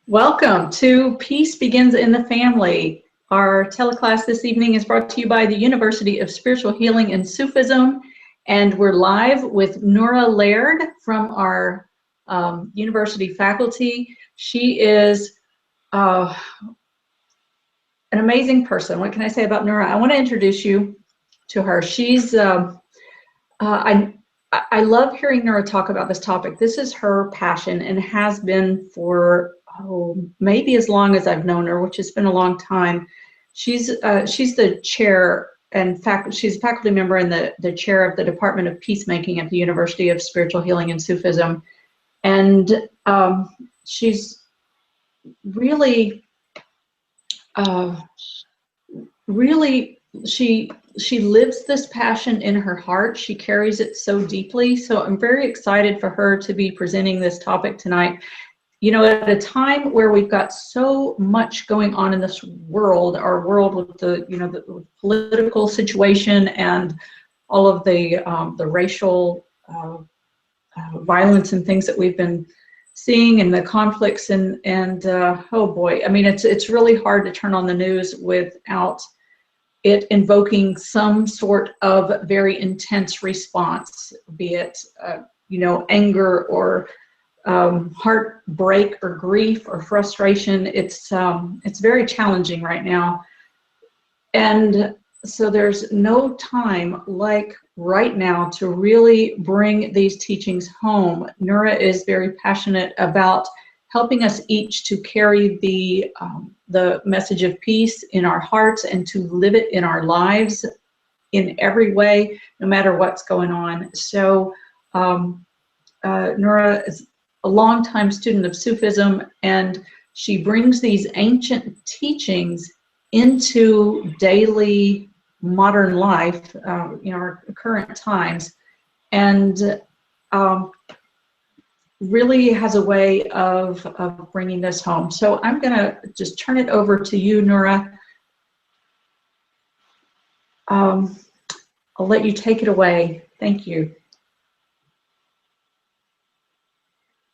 Welcome to Peace Begins in the Family. Our teleclass this evening is brought to you by the University of Spiritual Healing and Sufism, and we're live with Nora Laird from our university faculty. She is an amazing person. What can I say about Nora? I want to introduce you to her. She's I love hearing Nora talk about this topic. This is her passion and has been for maybe as long as I've known her, which has been a long time. She's the chair and she's a faculty member and the chair of the Department of Peacemaking at the University of Spiritual Healing and Sufism. And she's really, she lives this passion in her heart. She carries it so deeply. So I'm very excited for her to be presenting this topic tonight. You know, at a time where we've got so much going on in this world, our world with the political situation and all of the racial violence and things that we've been seeing, and the conflicts and oh boy, I mean, it's really hard to turn on the news without it invoking some sort of very intense response, be it anger or heartbreak or grief or frustration. It's very challenging right now, and so there's no time like right now to really bring these teachings home. Nora is very passionate about helping us each to carry the message of peace in our hearts and to live it in our lives in every way, no matter what's going on. So Nora is a longtime student of Sufism, and she brings these ancient teachings into daily modern life, our current times, and really has a way of bringing this home. So I'm going to just turn it over to you, Nora. I'll let you take it away. Thank you.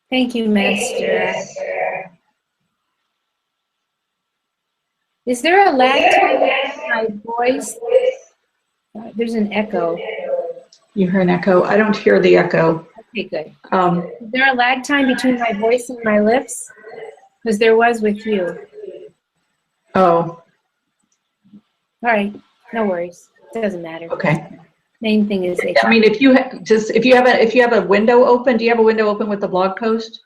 Thank you, Master. Is there a lag time in my voice? There's an echo. You hear an echo? I don't hear the echo. Okay, good. Is there a lag time between my voice and my lips? Because there was with you. Oh. All right, no worries. It doesn't matter. Okay. Main thing is I mean, if you have a window open, do you have a window open with the blog post?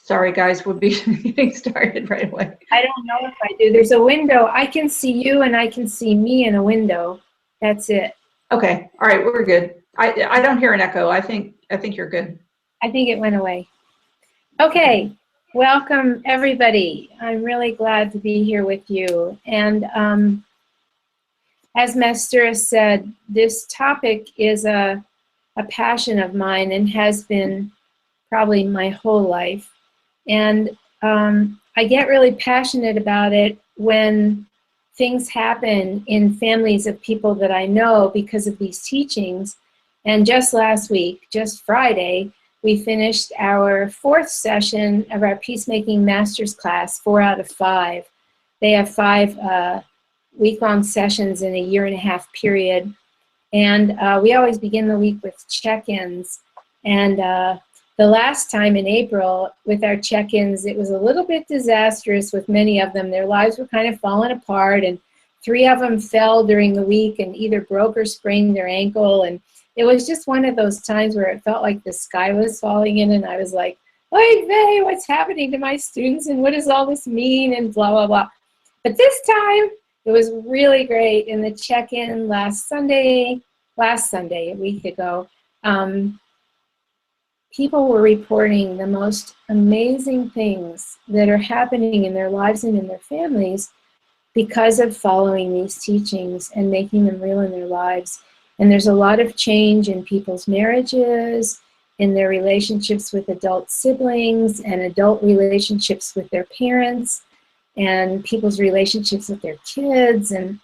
Sorry, guys, we'll be getting started right away. I don't know if I do. There's a window. I can see you and I can see me in a window. That's it. Okay. All right, we're good. I don't hear an echo. I think you're good. I think it went away. Okay. Welcome, everybody. I'm really glad to be here with you. And as Master said, this topic is a passion of mine and has been probably my whole life. And I get really passionate about it when things happen in families of people that I know because of these teachings. And just last week, just Friday, we finished our 4th session of our Peacemaking Masters class, 4 out of 5. They have 5 week-long sessions in a 1.5-year period. And we always begin the week with check-ins. And the last time in April with our check-ins, it was a little bit disastrous with many of them. Their lives were kind of falling apart, and 3 of them fell during the week and either broke or sprained their ankle. And it was just one of those times where it felt like the sky was falling in, and I was like, oy vey, what's happening to my students, and what does all this mean, and blah, blah, blah. But this time, it was really great. In the check-in last Sunday, a week ago, people were reporting the most amazing things that are happening in their lives and in their families because of following these teachings and making them real in their lives. And there's a lot of change in people's marriages, in their relationships with adult siblings, and adult relationships with their parents, and people's relationships with their kids. And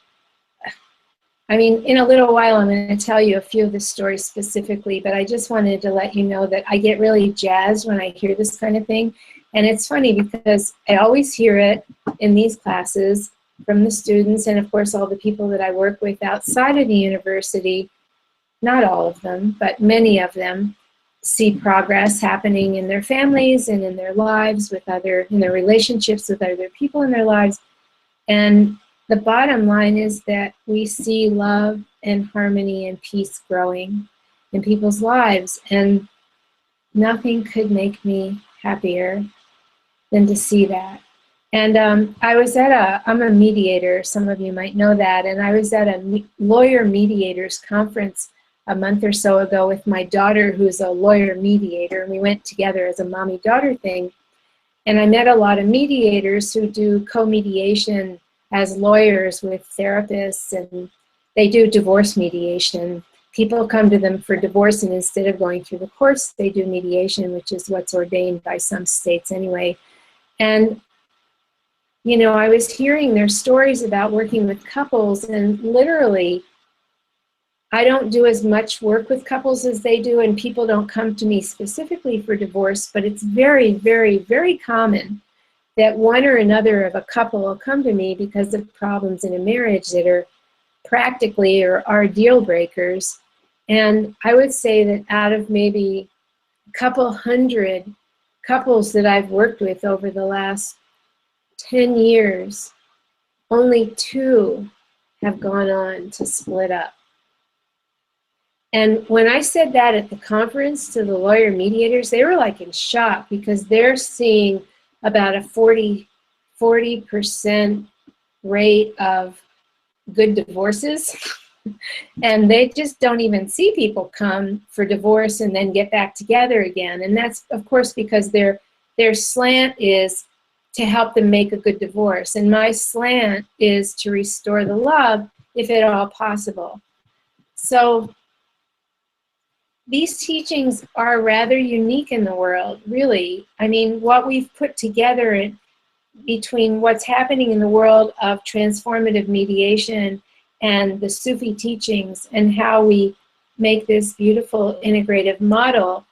I mean, in a little while, I'm going to tell you a few of the stories specifically, but I just wanted to let you know that I get really jazzed when I hear this kind of thing. And it's funny because I always hear it in these classes from the students and, of course, all the people that I work with outside of the university. Not all of them, but many of them see progress happening in their families and in their lives with in their relationships with other people in their lives. And the bottom line is that we see love and harmony and peace growing in people's lives. And nothing could make me happier than to see that. And I'm a mediator, some of you might know that, and I was at a lawyer mediators conference a month or so ago with my daughter, who's a lawyer mediator, and we went together as a mommy-daughter thing. And I met a lot of mediators who do co-mediation as lawyers with therapists, and they do divorce mediation. People come to them for divorce, and instead of going through the courts, they do mediation, which is what's ordained by some states anyway. And, you know, I was hearing their stories about working with couples, and literally, I don't do as much work with couples as they do, and people don't come to me specifically for divorce, but it's very, very, very common that one or another of a couple will come to me because of problems in a marriage that are practically or are deal breakers. And I would say that out of maybe a couple hundred couples that I've worked with over the last 10 years, only 2 have gone on to split up. And when I said that at the conference to the lawyer mediators, they were like in shock because they're seeing about a 40% rate of good divorces. And they just don't even see people come for divorce and then get back together again. And that's, of course, because their slant is to help them make a good divorce. And my slant is to restore the love, if at all possible. So these teachings are rather unique in the world, really. I mean, what we've put together between what's happening in the world of transformative mediation and the Sufi teachings and how we make this beautiful integrative model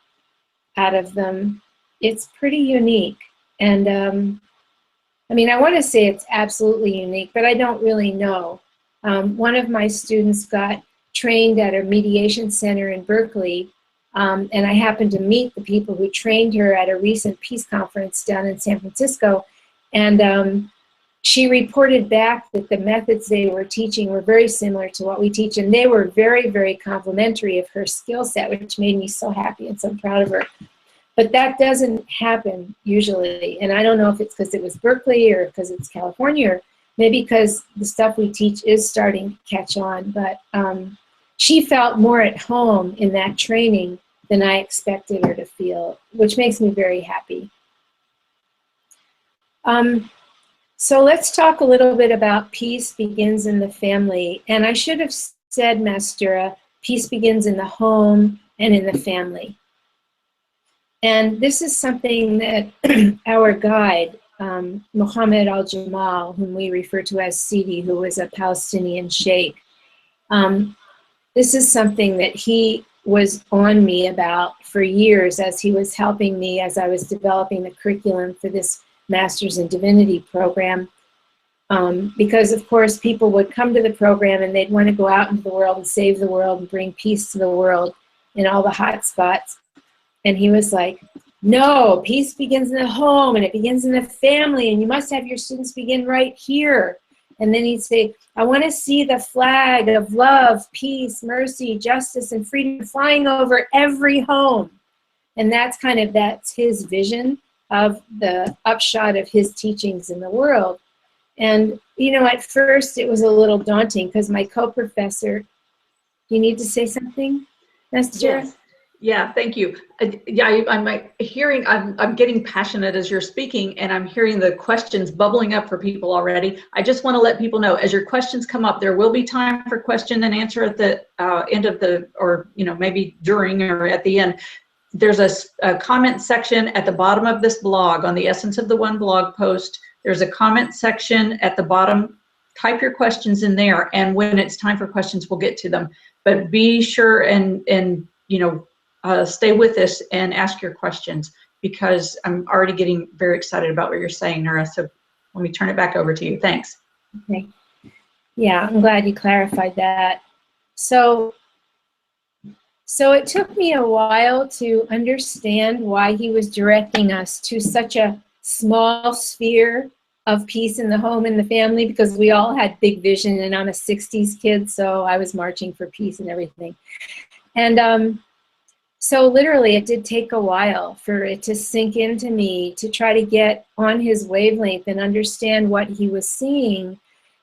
out of them, it's pretty unique. And I mean, I want to say it's absolutely unique, but I don't really know. One of my students got trained at a mediation center in Berkeley, and I happened to meet the people who trained her at a recent peace conference down in San Francisco, and she reported back that the methods they were teaching were very similar to what we teach, and they were very, very complimentary of her skill set, which made me so happy and so proud of her. But that doesn't happen usually, and I don't know if it's because it was Berkeley or because it's California, or maybe because the stuff we teach is starting to catch on, but she felt more at home in that training than I expected her to feel, which makes me very happy. So let's talk a little bit about peace begins in the family. And I should have said, Mastura, peace begins in the home and in the family. And this is something that our guide, Muhammad al-Jamal, whom we refer to as Sidi, who was a Palestinian sheikh, this is something that he was on me about for years as he was helping me as I was developing the curriculum for this Masters in Divinity program. Because, of course, people would come to the program and they'd want to go out into the world and save the world and bring peace to the world in all the hot spots. And he was like, no, peace begins in the home and it begins in the family, and you must have your students begin right here. And then he'd say, I want to see the flag of love, peace, mercy, justice, and freedom flying over every home. And that's his vision of the upshot of his teachings in the world. And, you know, at first it was a little daunting because my co-professor, you need to say something, Esther? Yes. Yeah, thank you. Yeah, I'm getting passionate as you're speaking, and I'm hearing the questions bubbling up for people already. I just want to let people know, as your questions come up, there will be time for question and answer at the end of or maybe during or at the end. There's a comment section at the bottom of this blog on the Essence of the One blog post. There's a comment section at the bottom type your questions in there, and when it's time for questions, we'll get to them. But be sure and stay with us and ask your questions, because I'm already getting very excited about what you're saying, Nora. So let me turn it back over to you. Thanks. Okay. Yeah, I'm glad you clarified that. So it took me a while to understand why he was directing us to such a small sphere of peace in the home and the family, because we all had big vision, and I'm a 60s kid, so I was marching for peace and everything. And so literally it did take a while for it to sink into me, to try to get on his wavelength and understand what he was seeing.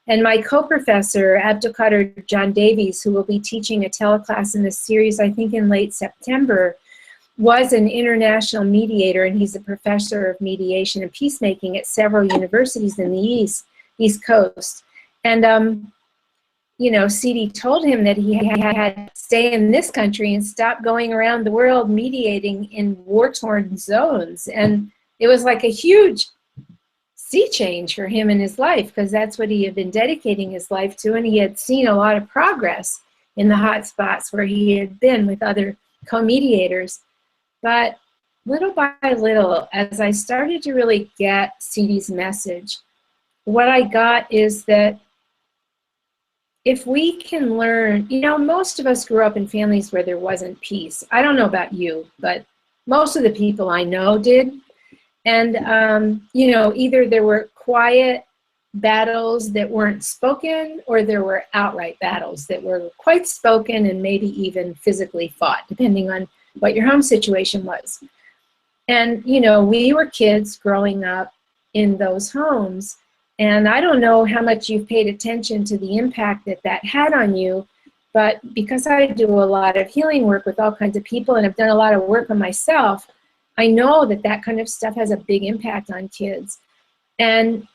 And my co-professor, Abdulkader John Davies, who will be teaching a teleclass in this series, I think in late September, was an international mediator, and he's a professor of mediation and peacemaking at several universities in the East Coast. And CD told him that he had to stay in this country and stop going around the world mediating in war-torn zones. And it was like a huge sea change for him in his life, because that's what he had been dedicating his life to, and he had seen a lot of progress in the hot spots where he had been with other co-mediators. But little by little, as I started to really get CD's message, what I got is that if we can learn, most of us grew up in families where there wasn't peace. I don't know about you, but most of the people I know did. And, either there were quiet battles that weren't spoken, or there were outright battles that were quite spoken and maybe even physically fought, depending on what your home situation was. And, we were kids growing up in those homes. And I don't know how much you've paid attention to the impact that had on you, but because I do a lot of healing work with all kinds of people, and I've done a lot of work on myself, I know that kind of stuff has a big impact on kids. And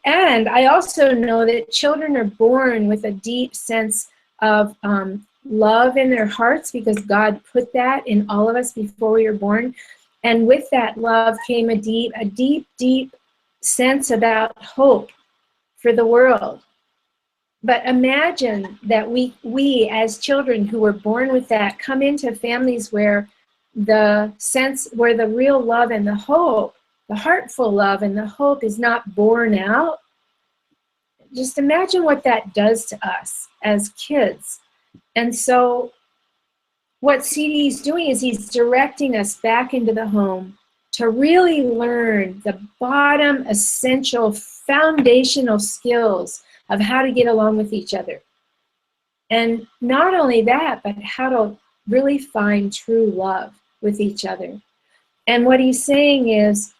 I also know that children are born with a deep sense of love in their hearts, because God put that in all of us before we were born. And with that love came a deep sense about hope for the world. But imagine that we as children who were born with that come into families where the real love and the hope, the heartful love and the hope, is not born out. Just imagine what that does to us as kids. And so what CD is doing is he's directing us back into the home to really learn the bottom, essential, foundational skills of how to get along with each other. And not only that, but how to really find true love with each other. And what he's saying is,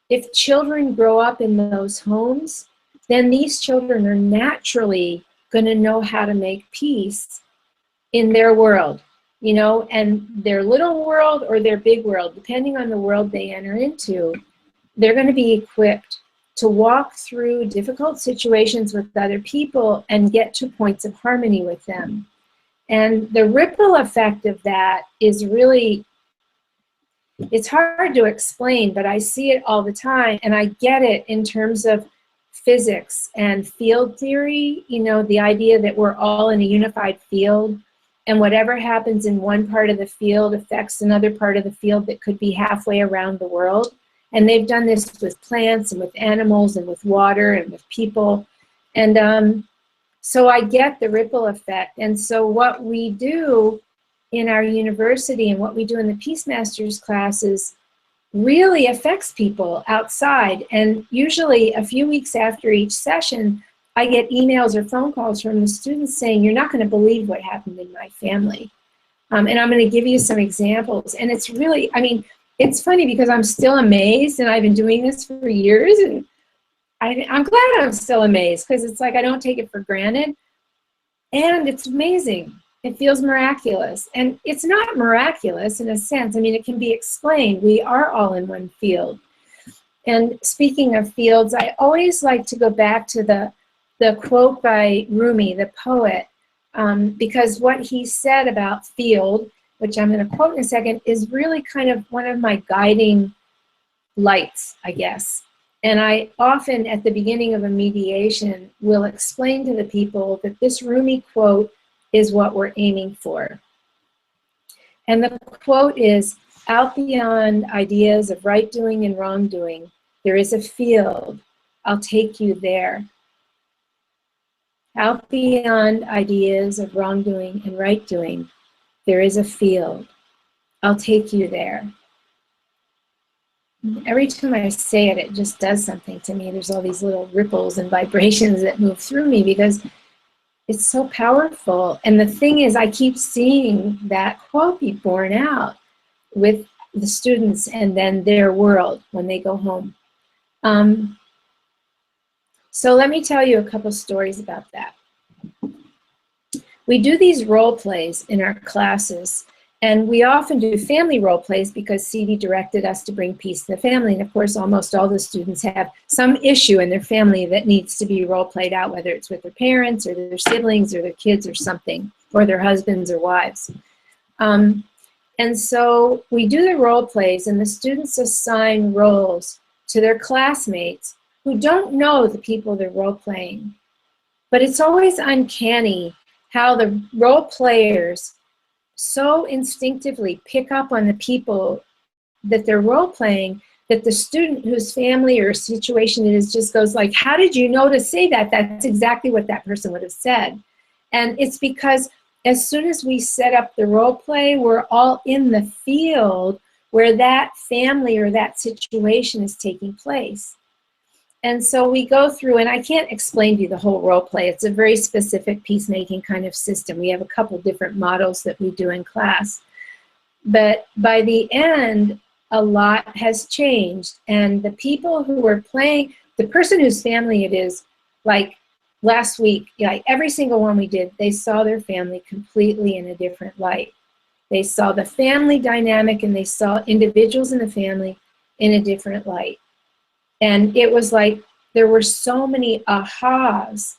if children grow up in those homes, then these children are naturally going to know how to make peace in their world, and their little world or their big world, depending on the world they enter into. They're going to be equipped to walk through difficult situations with other people and get to points of harmony with them. And the ripple effect of that is really, it's hard to explain, but I see it all the time, and I get it in terms of physics and field theory, the idea that we're all in a unified field, and whatever happens in one part of the field affects another part of the field that could be halfway around the world. And they've done this with plants and with animals and with water and with people. And so I get the ripple effect. And so what we do in our university and what we do in the Peace Masters classes really affects people outside. And usually a few weeks after each session, I get emails or phone calls from the students saying, "You're not going to believe what happened in my family." And I'm going to give you some examples. And it's really, it's funny because I'm still amazed, and I've been doing this for years, and I'm glad I'm still amazed, because it's like I don't take it for granted. And it's amazing. It feels miraculous. And it's not miraculous in a sense. It can be explained. We are all in one field. And speaking of fields, I always like to go back to the quote by Rumi, the poet, because what he said about field, which I'm going to quote in a second, is really kind of one of my guiding lights, I guess. And I often, at the beginning of a mediation, will explain to the people that this Rumi quote is what we're aiming for. And the quote is, "Out beyond ideas of right doing and wrongdoing, there is a field. I'll take you there." Out beyond ideas of wrongdoing and right doing, there is a field. I'll take you there. Every time I say it, it just does something to me. There's all these little ripples and vibrations that move through me because it's so powerful. And the thing is, I keep seeing that quote be borne out with the students and then their world when they go home. So let me tell you a couple stories about that. We do these role plays in our classes, and we often do family role plays because CD directed us to bring peace to the family. And of course, almost all the students have some issue in their family that needs to be role played out, whether it's with their parents or their siblings or their kids or something, or their husbands or wives. And so we do the role plays, and the students assign roles to their classmates who don't know the people they're role playing. But it's always uncanny how the role players so instinctively pick up on the people that they're role playing that the student whose family or situation it is just goes like, "How did you know to say that? That's exactly what that person would have said." And it's because as soon as we set up the role play, we're all in the field where that family or that situation is taking place. And so we go through, and I can't explain to you the whole role play. It's a very specific peacemaking kind of system. We have a couple different models that we do in class. But by the end, a lot has changed. And the people who were playing, the person whose family it is, like last week, like every single one we did, they saw their family completely in a different light. They saw the family dynamic and they saw individuals in the family in a different light. And it was like there were so many ahas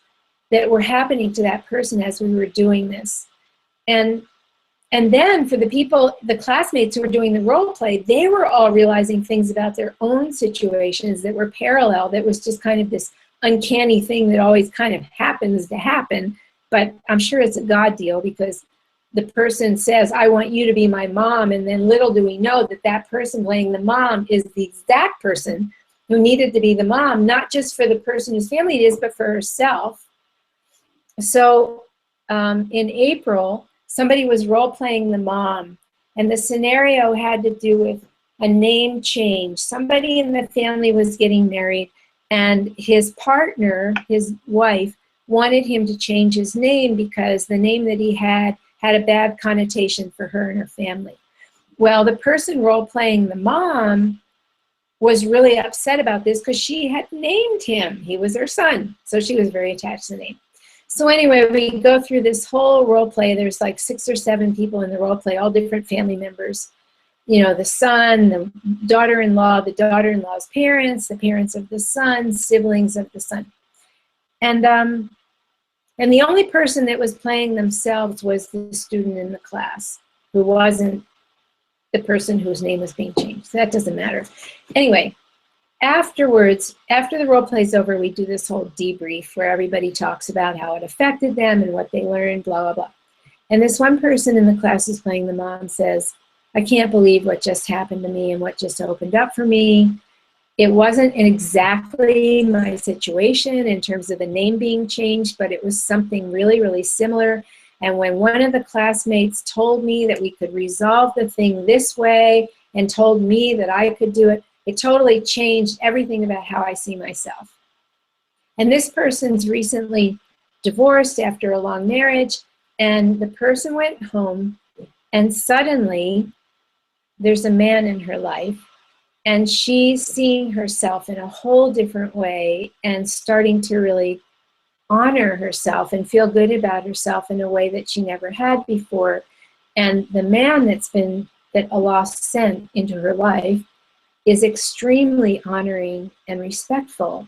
that were happening to that person as we were doing this. And then for the people, the classmates who were doing the role play, they were all realizing things about their own situations that were parallel. That was just kind of this uncanny thing that always kind of happens to happen. But I'm sure it's a God deal because the person says, "I want you to be my mom." And then little do we know that that person playing the mom is the exact person who needed to be the mom, not just for the person whose family it is, but for herself. So in April, somebody was role-playing the mom, and the scenario had to do with a name change. Somebody in the family was getting married, and his partner, his wife, wanted him to change his name because the name that he had a bad connotation for her and her family. Well, the person role-playing the mom was really upset about this because she had named him. He was her son, so she was very attached to the name. So anyway, we go through this whole role play. There's like 6 or 7 people in the role play, all different family members. You know, the son, the daughter-in-law, the daughter-in-law's parents, the parents of the son, siblings of the son. And the only person that was playing themselves was the student in the class who wasn't the person whose name was being changed. So that doesn't matter. Anyway, afterwards, after the role play's over, we do this whole debrief where everybody talks about how it affected them and what they learned, blah, blah, blah. And this one person in the class who's playing the mom says, "I can't believe what just happened to me and what just opened up for me. It wasn't exactly my situation in terms of the name being changed, but it was something really, really similar. And when one of the classmates told me that we could resolve the thing this way and told me that I could do it, it totally changed everything about how I see myself." And this person's recently divorced after a long marriage, and the person went home, and suddenly there's a man in her life, and she's seeing herself in a whole different way and starting to really honor herself and feel good about herself in a way that she never had before. And the man that Allah sent into her life is extremely honoring and respectful.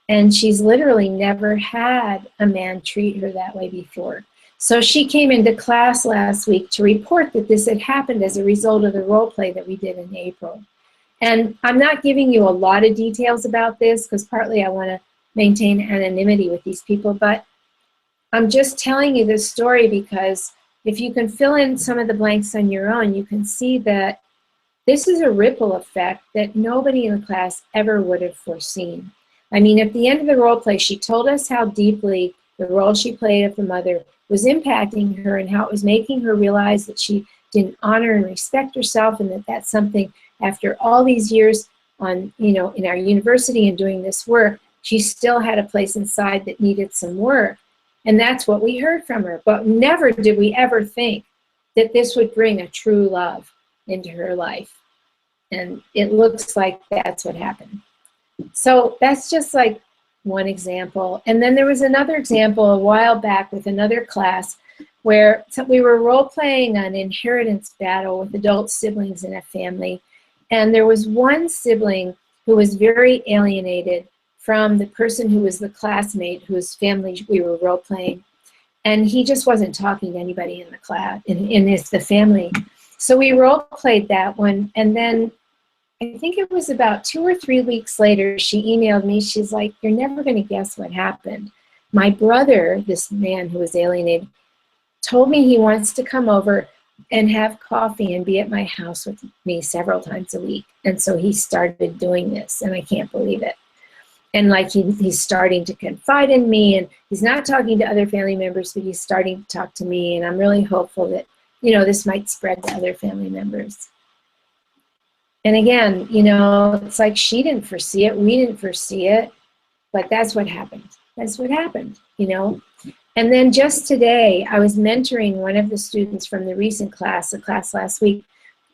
And she's literally never had a man treat her that way before. So she came into class last week to report that this had happened as a result of the role play that we did in April. And I'm not giving you a lot of details about this because partly I want to maintain anonymity with these people, but I'm just telling you this story because if you can fill in some of the blanks on your own, you can see that this is a ripple effect that nobody in the class ever would have foreseen. I mean, at the end of the role play, she told us how deeply the role she played of the mother was impacting her and how it was making her realize that she didn't honor and respect herself, and that that's something, after all these years on, in our university and doing this work, she still had a place inside that needed some work. And that's what we heard from her. But never did we ever think that this would bring a true love into her life. And it looks like that's what happened. So that's just like one example. And then there was another example a while back with another class where we were role-playing an inheritance battle with adult siblings in a family. And there was one sibling who was very alienated from the person who was the classmate whose family we were role-playing. And he just wasn't talking to anybody in the class, in the family. So we role-played that one, and then I think it was about 2 or 3 weeks later, she emailed me. She's like, "You're never going to guess what happened. My brother," this man who was alienated, "told me he wants to come over and have coffee and be at my house with me several times a week. And so he started doing this, and I can't believe it. And like he's starting to confide in me, and he's not talking to other family members, but he's starting to talk to me, and I'm really hopeful that, this might spread to other family members." And again, it's like she didn't foresee it, we didn't foresee it, but that's what happened. That's what happened, And then just today, I was mentoring one of the students from the recent class, a class last week,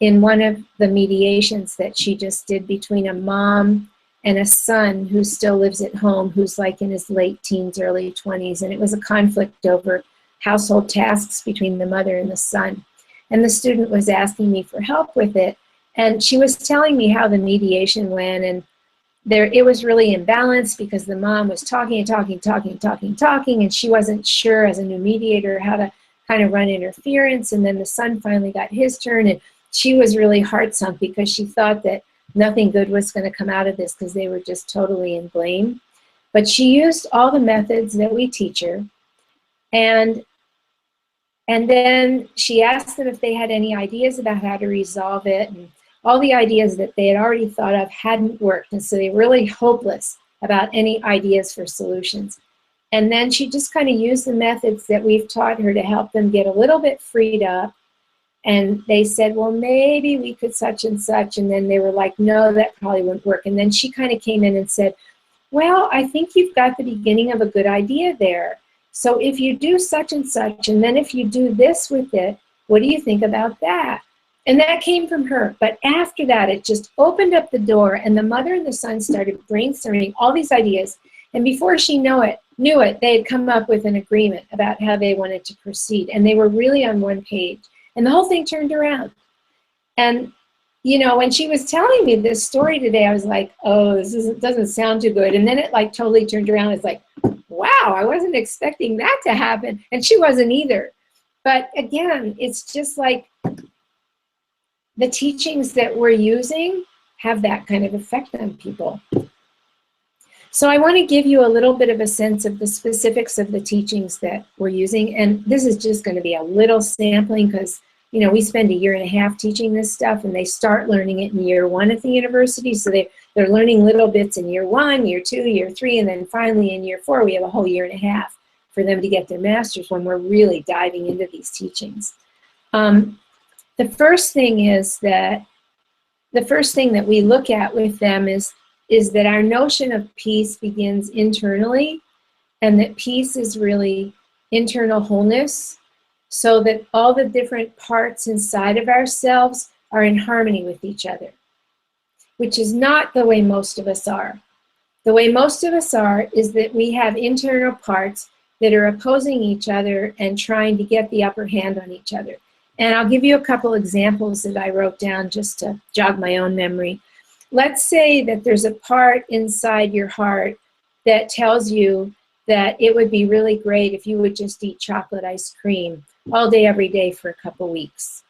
in one of the mediations that she just did between a mom and a son who still lives at home, who's like in his late teens, early 20s, and it was a conflict over household tasks between the mother and the son. And the student was asking me for help with it, and she was telling me how the mediation went, and it was really imbalanced because the mom was talking, and she wasn't sure as a new mediator how to kind of run interference, and then the son finally got his turn, and she was really heart-sunk because she thought that nothing good was going to come out of this because they were just totally in blame. But she used all the methods that we teach her, and then she asked them if they had any ideas about how to resolve it, and all the ideas that they had already thought of hadn't worked, and so they were really hopeless about any ideas for solutions. And then she just kind of used the methods that we've taught her to help them get a little bit freed up. And they said, well, maybe we could such and such. And then they were like, no, that probably wouldn't work. And then she kind of came in and said, well, I think you've got the beginning of a good idea there. So if you do such and such, and then if you do this with it, what do you think about that? And that came from her. But after that, it just opened up the door, and the mother and the son started brainstorming all these ideas. And before she knew it, they had come up with an agreement about how they wanted to proceed. And they were really on one page. And the whole thing turned around. And, when she was telling me this story today, I was like, oh, this doesn't sound too good. And then it like totally turned around. It's like, wow, I wasn't expecting that to happen. And she wasn't either. But again, it's just like the teachings that we're using have that kind of effect on people. So I want to give you a little bit of a sense of the specifics of the teachings that we're using. And this is just going to be a little sampling because, we spend 1.5 years teaching this stuff, and they start learning it in year 1 at the university. So they're learning little bits in year 1, year 2, year 3, and then finally in year 4, we have a whole 1.5 years for them to get their master's when we're really diving into these teachings. The first thing that we look at with them is that our notion of peace begins internally, and that peace is really internal wholeness, so that all the different parts inside of ourselves are in harmony with each other, which is not the way most of us are. The way most of us are is that we have internal parts that are opposing each other and trying to get the upper hand on each other. And I'll give you a couple examples that I wrote down just to jog my own memory. Let's say that there's a part inside your heart that tells you that it would be really great if you would just eat chocolate ice cream all day, every day for a couple weeks.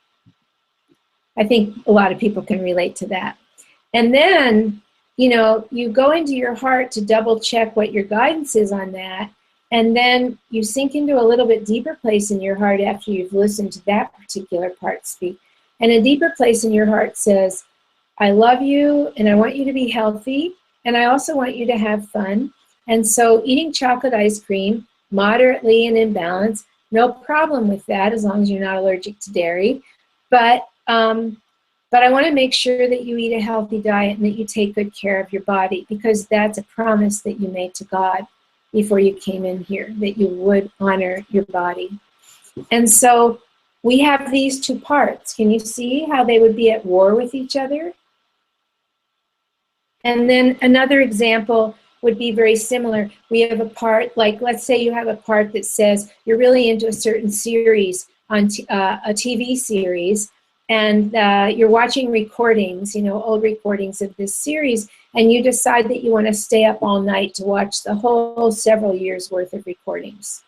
I think a lot of people can relate to that. And then, you know, you go into your heart to double check what your guidance is on that. And then you sink into a little bit deeper place in your heart after you've listened to that particular part speak. And a deeper place in your heart says, I love you and I want you to be healthy. And I also want you to have fun. And so eating chocolate ice cream, moderately and in balance, no problem with that as long as you're not allergic to dairy. But I want to make sure that you eat a healthy diet and that you take good care of your body, because that's a promise that you made to God before you came in here, that you would honor your body. And so we have these two parts. Can you see how they would be at war with each other? And then another example would be very similar. We have a part, like let's say you have a part that says you're really into a certain series, on a TV series, and you're watching recordings, you know, old recordings of this series, and you decide that you want to stay up all night to watch the whole several years worth of recordings.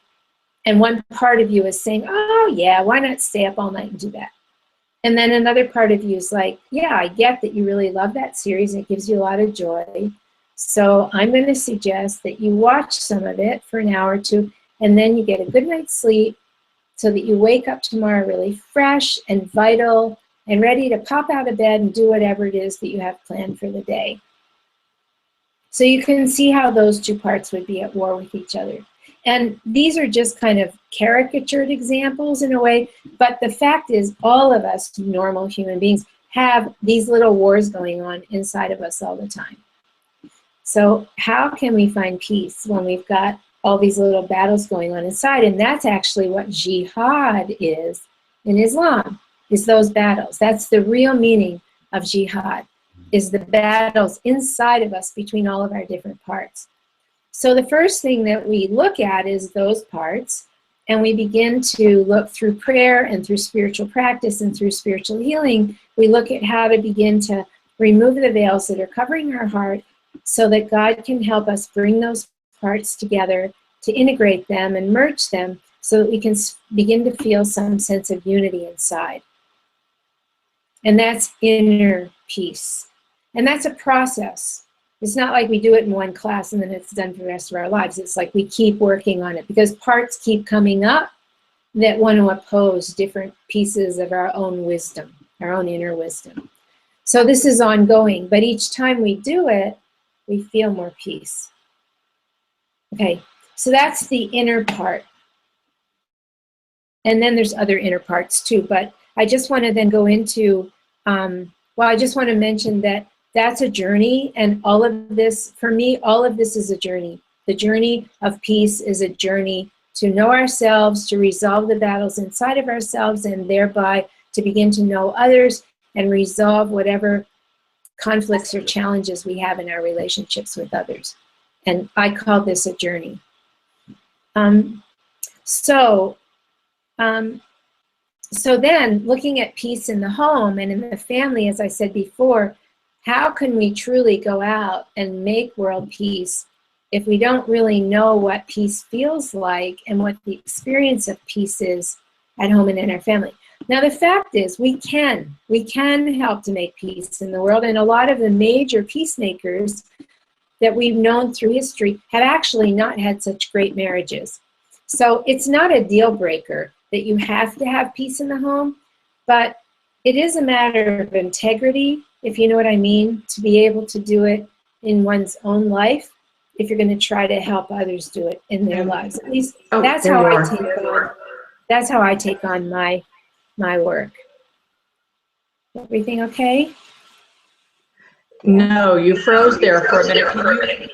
And one part of you is saying, oh yeah, why not stay up all night and do that? And then another part of you is like, yeah, I get that you really love that series and it gives you a lot of joy. So I'm going to suggest that you watch some of it for an hour or two, and then you get a good night's sleep so that you wake up tomorrow really fresh and vital and ready to pop out of bed and do whatever it is that you have planned for the day. So you can see how those two parts would be at war with each other. And these are just kind of caricatured examples in a way, but the fact is all of us normal human beings have these little wars going on inside of us all the time. So how can we find peace when we've got all these little battles going on inside? And that's actually what jihad is in Islam, is those battles. That's the real meaning of jihad, is the battles inside of us between all of our different parts. So the first thing that we look at is those parts, and we begin to look through prayer and through spiritual practice and through spiritual healing. We look at how to begin to remove the veils that are covering our heart so that God can help us bring those parts together, to integrate them and merge them so that we can begin to feel some sense of unity inside. And that's inner peace. And that's a process. It's not like we do it in one class and then it's done for the rest of our lives. It's like we keep working on it because parts keep coming up that want to oppose different pieces of our own wisdom, our own inner wisdom. So this is ongoing, but each time we do it, we feel more peace. Okay, so that's the inner part. And then there's other inner parts too, but I just want to then go into, I just want to mention that that's a journey, and all of this, for me, all of this is a journey. The journey of peace is a journey to know ourselves, to resolve the battles inside of ourselves, and thereby to begin to know others and resolve whatever conflicts or challenges we have in our relationships with others. And I call this a journey. So then looking at peace in the home and in the family, as I said before, how can we truly go out and make world peace if we don't really know what peace feels like and what the experience of peace is at home and in our family? Now, the fact is we can help to make peace in the world, and a lot of the major peacemakers that we've known through history have actually not had such great marriages. So it's not a deal breaker that you have to have peace in the home, but it is a matter of integrity, if you know what I mean, to be able to do it in one's own life if you're going to try to help others do it in their lives. At least that's how I take on my work. Everything okay? No, you froze there for a minute. Can you?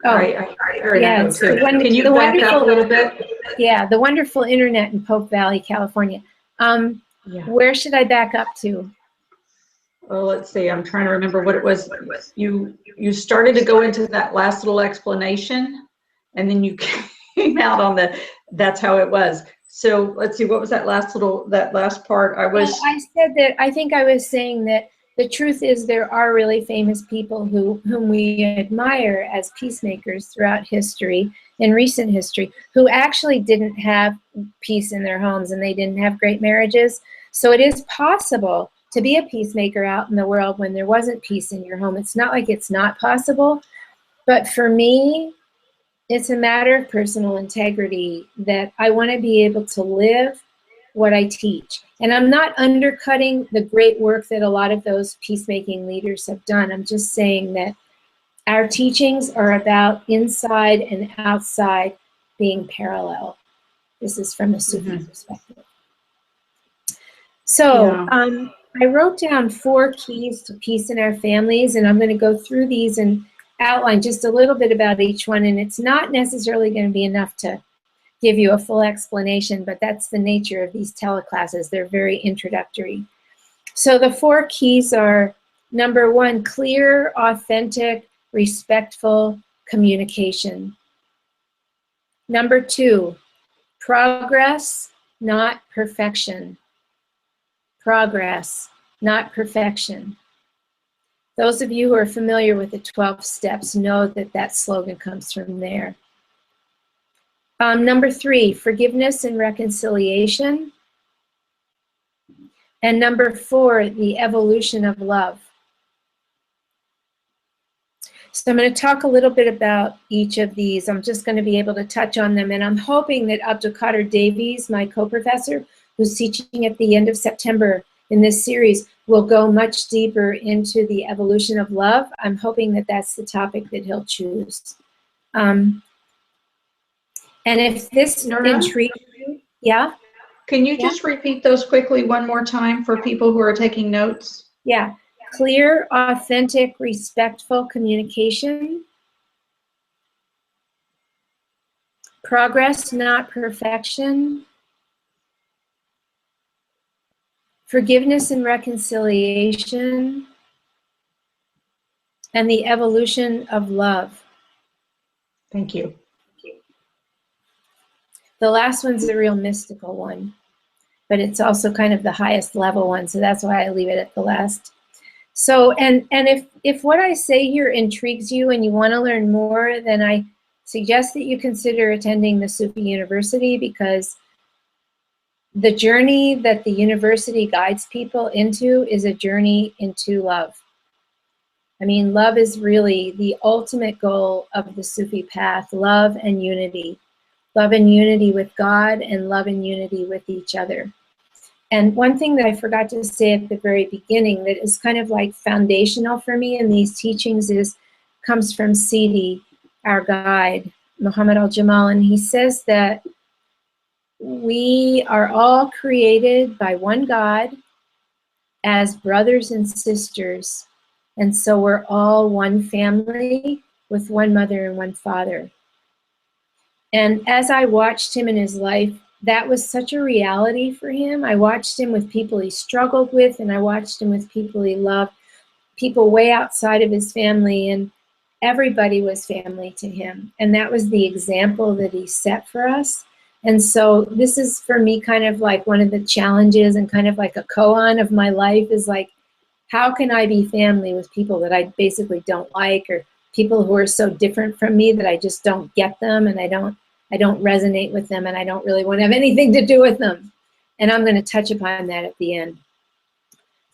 Oh, yeah. Can you back up a little bit? Yeah, the wonderful internet in Pope Valley, California. Yeah. Where should I back up to? Well, let's see. I'm trying to remember what it was. You started to go into that last little explanation, and then you came out on that's how it was. So let's see. What was that last part? I said that I think I was saying that the truth is there are really famous people whom we admire as peacemakers throughout history, in recent history, who actually didn't have peace in their homes and they didn't have great marriages. So it is possible to be a peacemaker out in the world when there wasn't peace in your home. It's not like it's not possible, but for me, it's a matter of personal integrity that I want to be able to live what I teach. And I'm not undercutting the great work that a lot of those peacemaking leaders have done. I'm just saying that our teachings are about inside and outside being parallel. This is from a Sufi perspective. So I wrote down 4 keys to peace in our families, and I'm going to go through these and outline just a little bit about each one. And it's not necessarily going to be enough to give you a full explanation, but that's the nature of these teleclasses. They're very introductory. So the 4 keys are, number 1, clear, authentic, respectful communication. Number 2, progress, not perfection. Progress, not perfection. Those of you who are familiar with the 12 steps know that that slogan comes from there. Number 3, forgiveness and reconciliation. And number 4, the evolution of love. So I'm going to talk a little bit about each of these. I'm just going to be able to touch on them. And I'm hoping that Abdulkader Davies, my co-professor, who's teaching at the end of September in this series, will go much deeper into the evolution of love. I'm hoping that that's the topic that he'll choose. And if this intrigues you, yeah? Can you just repeat those quickly one more time for people who are taking notes? Yeah. Clear, authentic, respectful communication. Progress, not perfection. Forgiveness and reconciliation. And the evolution of love. Thank you. The last one's a real mystical one, but it's also kind of the highest level one, so that's why I leave it at the last. So, and if what I say here intrigues you and you want to learn more, then I suggest that you consider attending the Sufi University, because the journey that the university guides people into is a journey into love. I mean, love is really the ultimate goal of the Sufi path, love and unity. Love and unity with God and love and unity with each other. And one thing that I forgot to say at the very beginning that is kind of like foundational for me in these teachings comes from Sidi, our guide, Muhammad al-Jamal, and he says that we are all created by one God as brothers and sisters, and so we're all one family with one mother and one father. And as I watched him in his life, that was such a reality for him. I watched him with people he struggled with, and I watched him with people he loved, people way outside of his family, and everybody was family to him. And that was the example that he set for us. And so this is, for me, kind of like one of the challenges and kind of like a koan of my life is like, how can I be family with people that I basically don't like, or people who are so different from me that I just don't get them, and I don't resonate with them, and I don't really want to have anything to do with them. And I'm going to touch upon that at the end.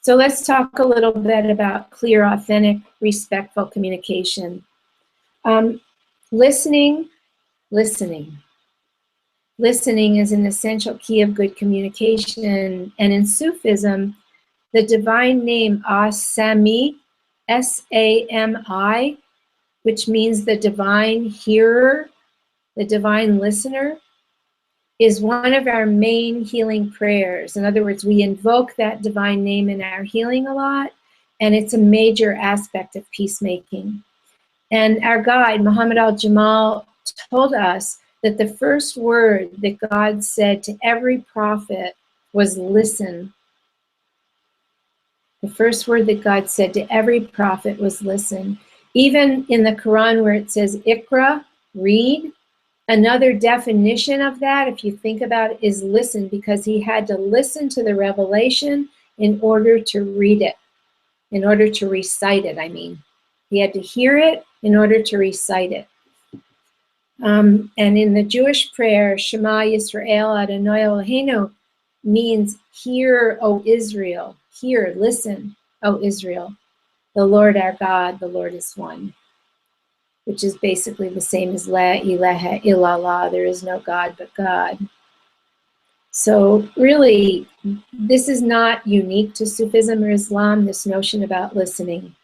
So let's talk a little bit about clear, authentic, respectful communication. Listening is an essential key of good communication. And in Sufism, the divine name As-Sami, S-A-M-I, which means the divine hearer, the divine listener, is one of our main healing prayers. In other words, we invoke that divine name in our healing a lot, and it's a major aspect of peacemaking. And our guide, Muhammad al-Jamal, told us that the first word that God said to every prophet was listen. The first word that God said to every prophet was listen. Even in the Quran, where it says Iqra, read, another definition of that, if you think about it, is listen, because he had to listen to the revelation in order to read it, in order to recite it, I mean. He had to hear it in order to recite it. And in the Jewish prayer, Shema Yisrael Adonai Eloheinu, means hear, O Israel, Hear, listen, O Israel, the Lord our God, the Lord is one, which is basically the same as La ilaha illallah, there is no God but God. So really, this is not unique to Sufism or Islam, this notion about listening.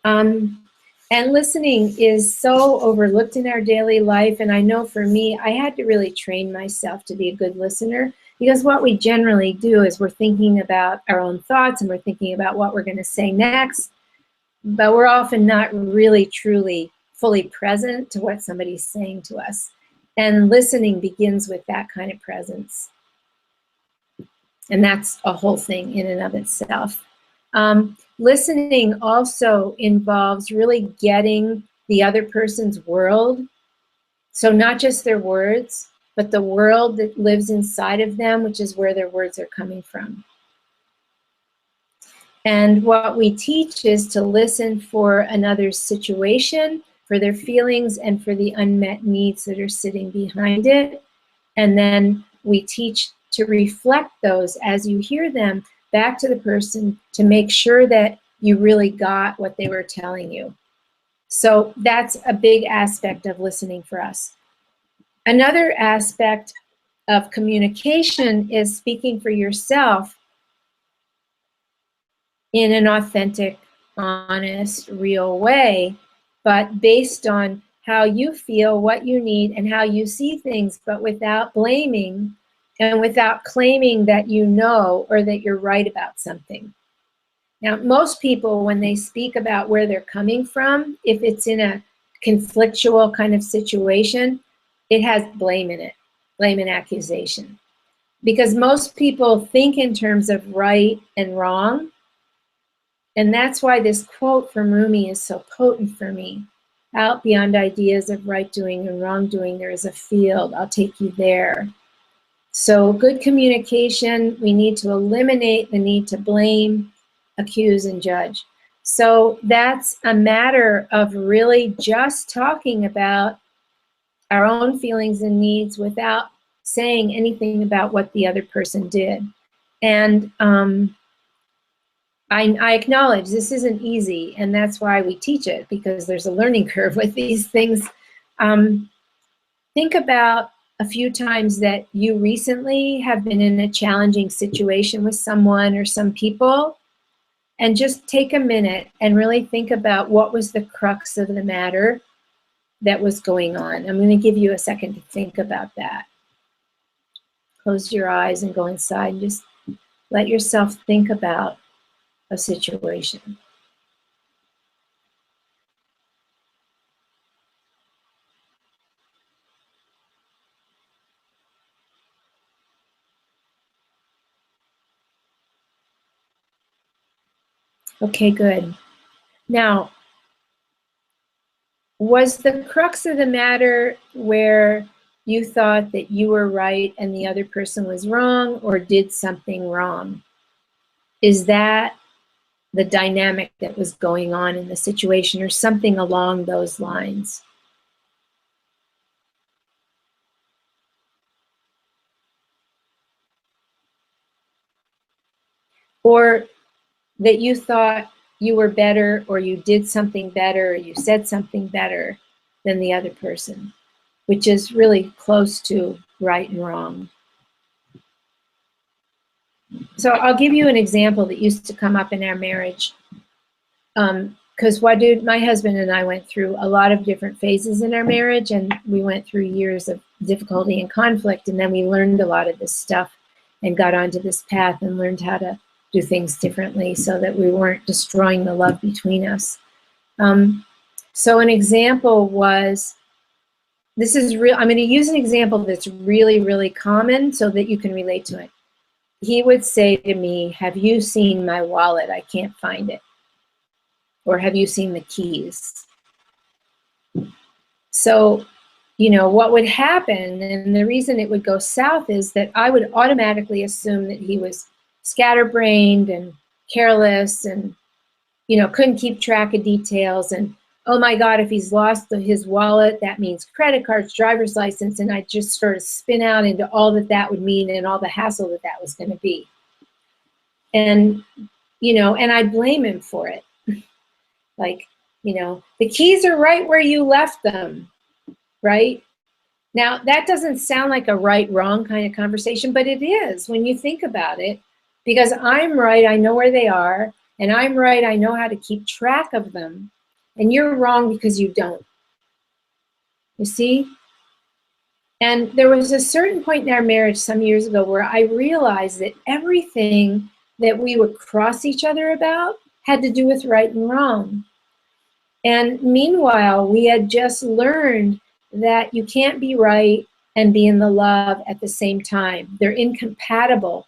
And listening is so overlooked in our daily life. And I know for me, I had to really train myself to be a good listener, because what we generally do is we're thinking about our own thoughts and we're thinking about what we're going to say next, but we're often not really, truly, fully present to what somebody's saying to us. And listening begins with that kind of presence. And that's a whole thing in and of itself. Listening also involves really getting the other person's world. So not just their words, but the world that lives inside of them, which is where their words are coming from. And what we teach is to listen for another's situation, for their feelings, and for the unmet needs that are sitting behind it. And then we teach to reflect those as you hear them back to the person to make sure that you really got what they were telling you. So that's a big aspect of listening for us. Another aspect of communication is speaking for yourself in an authentic, honest, real way, but based on how you feel, what you need, and how you see things, but without blaming and without claiming that you know or that you're right about something. Now, most people, when they speak about where they're coming from, if it's in a conflictual kind of situation, it has blame in it, blame and accusation. Because most people think in terms of right and wrong. And that's why this quote from Rumi is so potent for me. Out beyond ideas of right doing and wrongdoing, there is a field. I'll take you there. So good communication, we need to eliminate the need to blame, accuse, and judge. So that's a matter of really just talking about our own feelings and needs without saying anything about what the other person did. And I acknowledge this isn't easy, and that's why we teach it, because there's a learning curve with these things. Think about a few times that you recently have been in a challenging situation with someone or some people, and just take a minute and really think about what was the crux of the matter that was going on. I'm going to give you a second to think about that. Close your eyes and go inside and just let yourself think about a situation. Okay, good. Now, was the crux of the matter where you thought that you were right and the other person was wrong, or did something wrong? Is that the dynamic that was going on in the situation, or something along those lines? Or that you thought you were better, or you did something better, or you said something better than the other person, which is really close to right and wrong. So I'll give you an example that used to come up in our marriage. Because my husband and I went through a lot of different phases in our marriage, and we went through years of difficulty and conflict, and then we learned a lot of this stuff and got onto this path and learned how to do things differently so that we weren't destroying the love between us. So an example was, this is real, I'm going to use an example that's really, really common so that you can relate to it. He would say to me, "Have you seen my wallet? I can't find it." Or, "Have you seen the keys?" So, what would happen, and the reason it would go south, is that I would automatically assume that he was scatterbrained and careless and, couldn't keep track of details. And, oh my God, if he's lost his wallet, that means credit cards, driver's license. And I just sort of spin out into all that would mean and all the hassle that was going to be. And, you know, and I blame him for it. Like, you know, the keys are right where you left them, right? Now, that doesn't sound like a right-wrong kind of conversation, but it is when you think about it, because I'm right, I know where they are, and I'm right, I know how to keep track of them, and you're wrong because you don't. You see? And there was a certain point in our marriage some years ago where I realized that everything that we would cross each other about had to do with right and wrong. And meanwhile, we had just learned that you can't be right and be in the love at the same time. They're incompatible.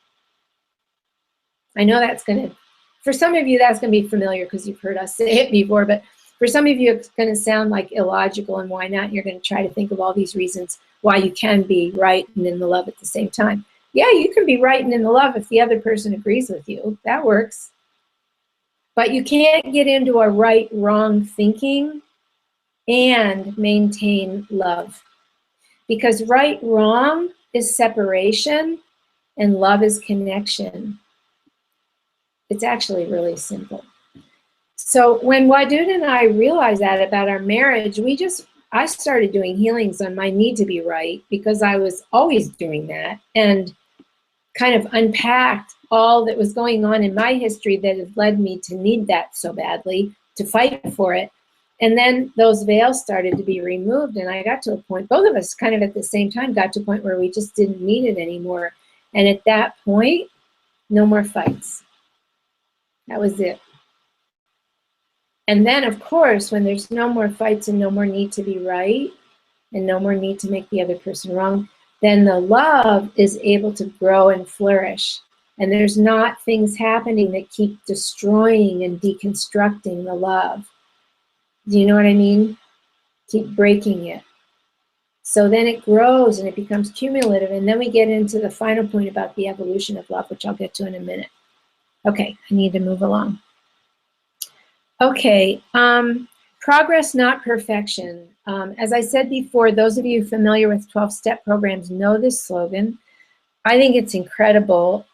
I know that's going to, for some of you, that's going to be familiar because you've heard us say it before, but for some of you, it's going to sound like illogical, and why not? You're going to try to think of all these reasons why you can be right and in the love at the same time. Yeah, you can be right and in the love if the other person agrees with you. That works. But you can't get into a right-wrong thinking and maintain love. Because right-wrong is separation and love is connection. It's actually really simple. So when Wadud and I realized that about our marriage, I started doing healings on my need to be right, because I was always doing that, and kind of unpacked all that was going on in my history that had led me to need that so badly, to fight for it. And then those veils started to be removed, and I got to a point, both of us kind of at the same time got to a point where we just didn't need it anymore. And at that point, no more fights. That was it. And then, of course, when there's no more fights and no more need to be right and no more need to make the other person wrong, then the love is able to grow and flourish. And there's not things happening that keep destroying and deconstructing the love. Do you know what I mean? Keep breaking it. So then it grows and it becomes cumulative. And then we get into the final point about the evolution of love, which I'll get to in a minute. Okay, I need to move along. Okay, progress, not perfection. As I said before, those of you familiar with 12-step programs know this slogan. I think it's incredible.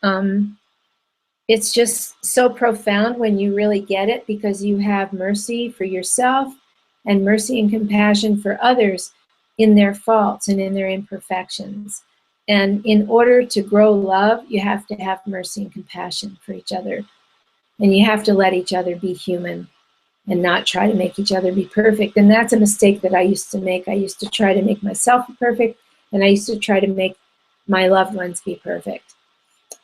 It's just so profound when you really get it, because you have mercy for yourself and mercy and compassion for others in their faults and in their imperfections. And in order to grow love, you have to have mercy and compassion for each other. And you have to let each other be human and not try to make each other be perfect. And that's a mistake that I used to make. I used to try to make myself perfect, and I used to try to make my loved ones be perfect.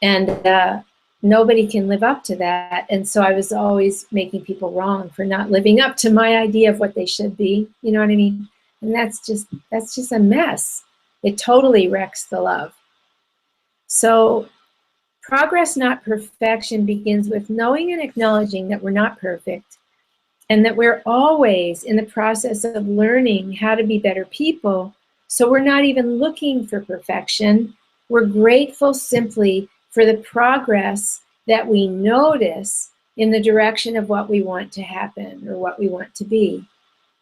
And nobody can live up to that. And so I was always making people wrong for not living up to my idea of what they should be. You know what I mean? And that's just a mess. It totally wrecks the love. So progress, not perfection, begins with knowing and acknowledging that we're not perfect, and that we're always in the process of learning how to be better people. So we're not even looking for perfection. We're grateful simply for the progress that we notice in the direction of what we want to happen or what we want to be.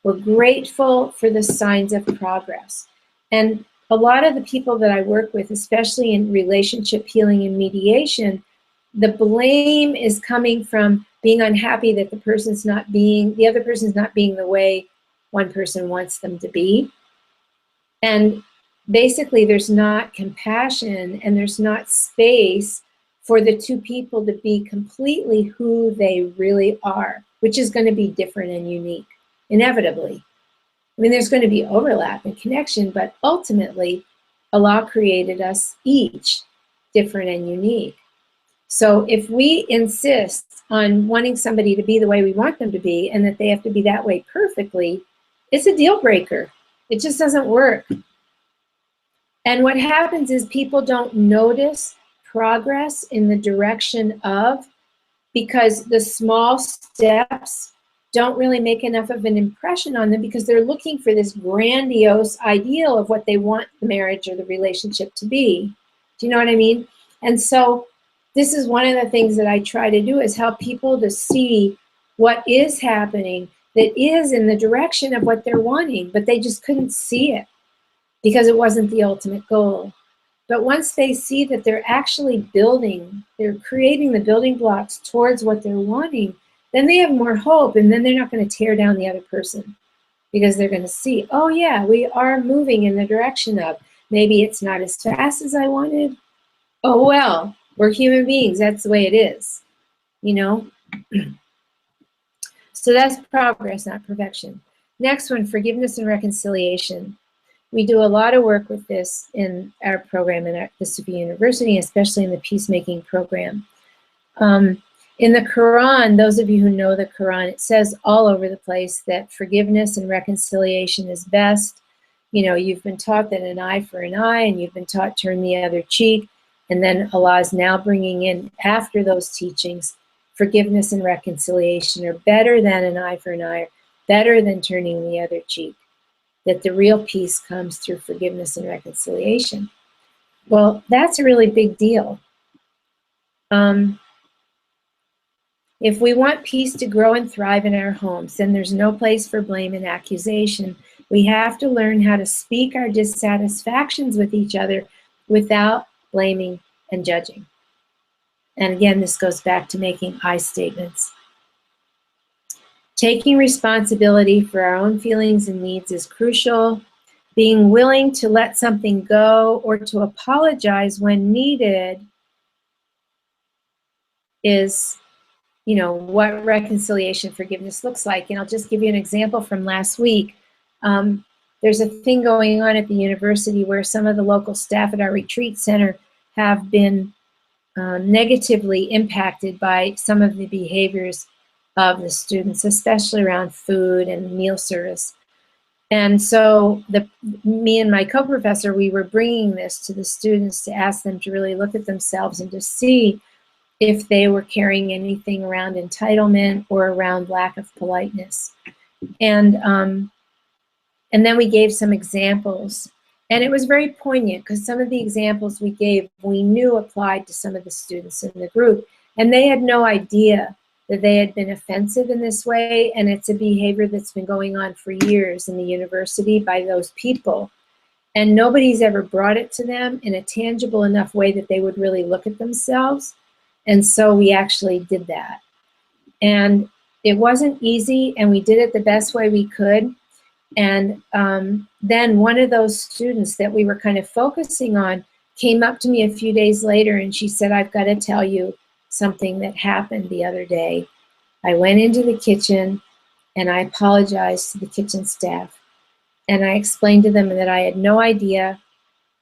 We're grateful for the signs of progress. And a lot of the people that I work with, especially in relationship healing and mediation, the blame is coming from being unhappy that the other person's not being the way one person wants them to be. And basically there's not compassion and there's not space for the two people to be completely who they really are, which is going to be different and unique, inevitably. I mean, there's going to be overlap and connection, but ultimately Allah created us each different and unique. So if we insist on wanting somebody to be the way we want them to be, and that they have to be that way perfectly, it's a deal breaker. It just doesn't work. And what happens is people don't notice progress in the direction of, because the small steps don't really make enough of an impression on them, because they're looking for this grandiose ideal of what they want the marriage or the relationship to be. Do you know what I mean? And so this is one of the things that I try to do, is help people to see what is happening that is in the direction of what they're wanting, but they just couldn't see it because it wasn't the ultimate goal. But once they see that they're actually building, they're creating the building blocks towards what they're wanting, then they have more hope, and then they're not going to tear down the other person, because they're going to see, oh yeah, we are moving in the direction of, maybe it's not as fast as I wanted. Oh well, we're human beings, that's the way it is, you know? So that's progress, not perfection. Next one, forgiveness and reconciliation. We do a lot of work with this in our program at the Sufi University, especially in the peacemaking program. In the Quran, those of you who know the Quran, it says all over the place that forgiveness and reconciliation is best. You know, you've been taught that an eye for an eye, and you've been taught turn the other cheek. And then Allah is now bringing in, after those teachings, forgiveness and reconciliation are better than an eye for an eye, better than turning the other cheek. That the real peace comes through forgiveness and reconciliation. Well, that's a really big deal. If we want peace to grow and thrive in our homes, then there's no place for blame and accusation. We have to learn how to speak our dissatisfactions with each other without blaming and judging. And again, this goes back to making I statements. Taking responsibility for our own feelings and needs is crucial. Being willing to let something go or to apologize when needed is, you know, what reconciliation forgiveness looks like. And I'll just give you an example from last week. There's a thing going on at the university where some of the local staff at our retreat center have been negatively impacted by some of the behaviors of the students, especially around food and meal service. And so me and my co-professor, we were bringing this to the students to ask them to really look at themselves and to see if they were carrying anything around entitlement or around lack of politeness. And then we gave some examples. And it was very poignant because some of the examples we gave, we knew applied to some of the students in the group. And they had no idea that they had been offensive in this way. And it's a behavior that's been going on for years in the university by those people. And nobody's ever brought it to them in a tangible enough way that they would really look at themselves. And so we actually did that. And it wasn't easy, and we did it the best way we could. And then one of those students that we were kind of focusing on came up to me a few days later, and she said, I've got to tell you something that happened the other day. I went into the kitchen, and I apologized to the kitchen staff. And I explained to them that I had no idea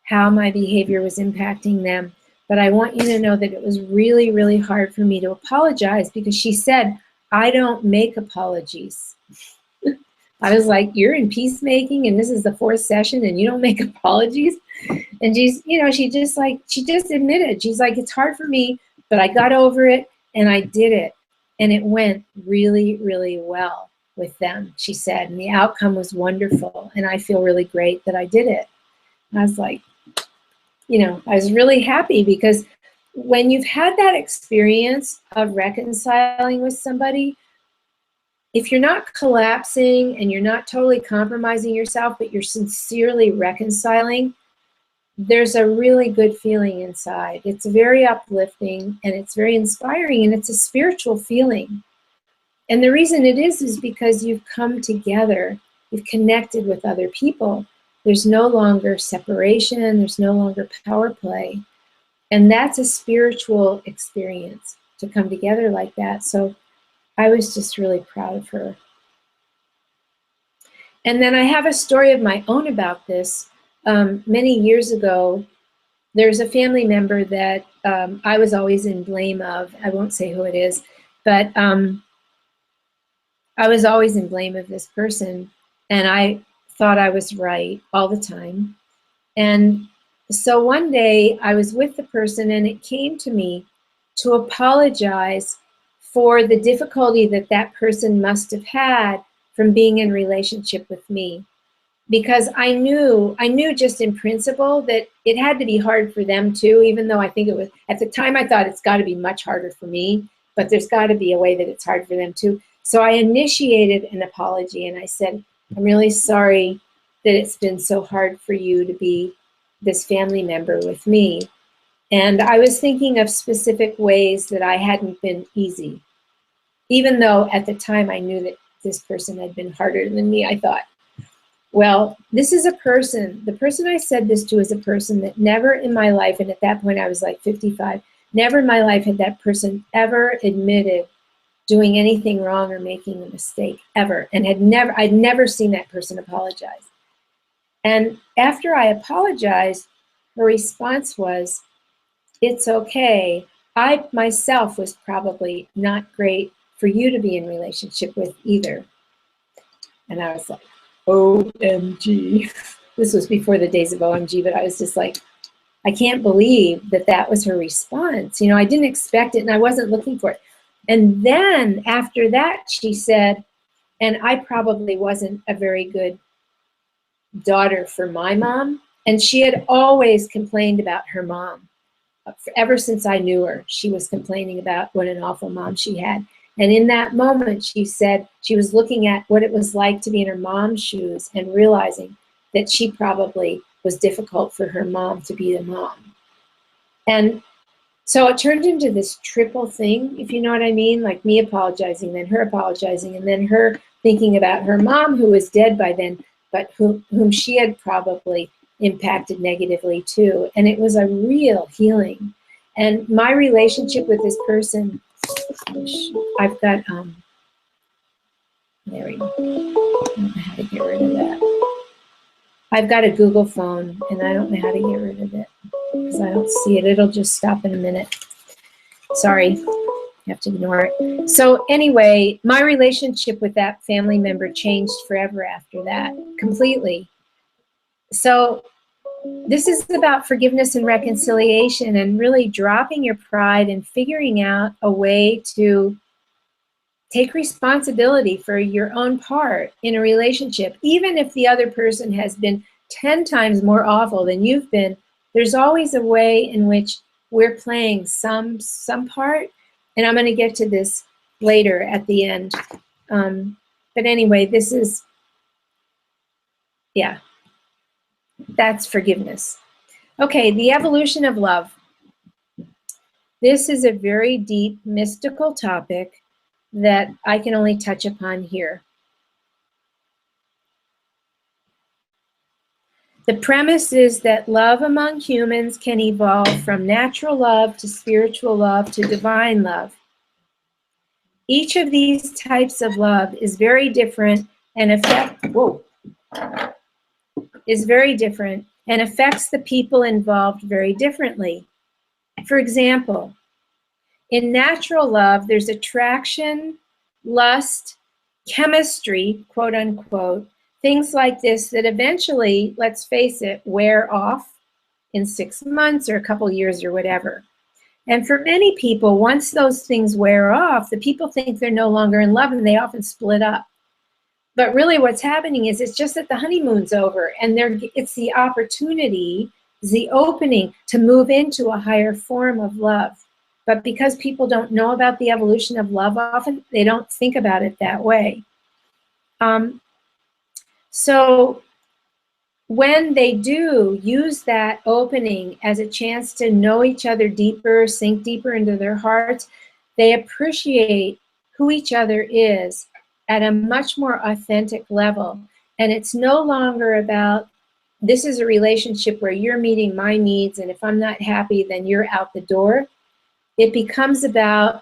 how my behavior was impacting them. But I want you to know that it was really, really hard for me to apologize, because she said, I don't make apologies. I was like, you're in peacemaking and this is the 4th session and you don't make apologies? And she's, you know, she just admitted, she's like, it's hard for me, but I got over it and I did it. And it went really, really well with them, she said. And the outcome was wonderful. And I feel really great that I did it. And I was like, you know, I was really happy, because when you've had that experience of reconciling with somebody, if you're not collapsing and you're not totally compromising yourself, but you're sincerely reconciling, there's a really good feeling inside. It's very uplifting and it's very inspiring, and it's a spiritual feeling. And the reason it is because you've come together, you've connected with other people. There's no longer separation, there's no longer power play. And that's a spiritual experience to come together like that. So I was just really proud of her. And then I have a story of my own about this. Many years ago, there's a family member that I was always in blame of. I won't say who it is, but I was always in blame of this person. And I thought I was right all the time. And so one day I was with the person, and it came to me to apologize for the difficulty that that person must have had from being in relationship with me. Because I knew just in principle that it had to be hard for them too, even though I think it was, at the time I thought it's got to be much harder for me, but there's got to be a way that it's hard for them too. So I initiated an apology, and I said, I'm really sorry that it's been so hard for you to be this family member with me. And I was thinking of specific ways that I hadn't been easy. Even though at the time I knew that this person had been harder than me, I thought, well, this is a person, the person I said this to is a person that never in my life, and at that point I was like 55, never in my life had that person ever admitted doing anything wrong or making a mistake, ever. And I'd never seen that person apologize. And after I apologized, her response was, it's okay. I myself was probably not great for you to be in relationship with either. And I was like, OMG. This was before the days of OMG, but I was just like, I can't believe that that was her response. You know, I didn't expect it and I wasn't looking for it. And then after that, she said, and I probably wasn't a very good daughter for my mom. And she had always complained about her mom. Ever since I knew her, she was complaining about what an awful mom she had. And in that moment, she said she was looking at what it was like to be in her mom's shoes and realizing that she probably was difficult for her mom to be the mom. And so it turned into this triple thing, if you know what I mean, like me apologizing, then her apologizing, and then her thinking about her mom, who was dead by then, but whom she had probably impacted negatively too. And it was a real healing. And my relationship with this person, I've got, there we go. I don't know how to get rid of that. I've got a Google phone and I don't know how to get rid of it because I don't see it. It'll just stop in a minute. Sorry, you have to ignore it. So anyway, my relationship with that family member changed forever after that, completely. So this is about forgiveness and reconciliation and really dropping your pride and figuring out a way to take responsibility for your own part in a relationship. Even if the other person has been 10 times more awful than you've been, there's always a way in which we're playing some part. And I'm going to get to this later at the end. But anyway, this is, yeah. That's forgiveness. Okay, the evolution of love. This is a very deep, mystical topic that I can only touch upon here. The premise is that love among humans can evolve from natural love to spiritual love to divine love. Each of these types of love is very different and affects the people involved very differently. For example, in natural love, there's attraction, lust, chemistry, quote unquote, things like this that eventually, let's face it, wear off in 6 months or a couple years or whatever. And for many people, once those things wear off, the people think they're no longer in love and they often split up. But really what's happening is it's just that the honeymoon's over and it's the opportunity, the opening to move into a higher form of love. But because people don't know about the evolution of love often, they don't think about it that way. So when they do use that opening as a chance to know each other deeper, sink deeper into their hearts, they appreciate who each other is at a much more authentic level. And it's no longer about, this is a relationship where you're meeting my needs, and if I'm not happy, then you're out the door. It becomes about,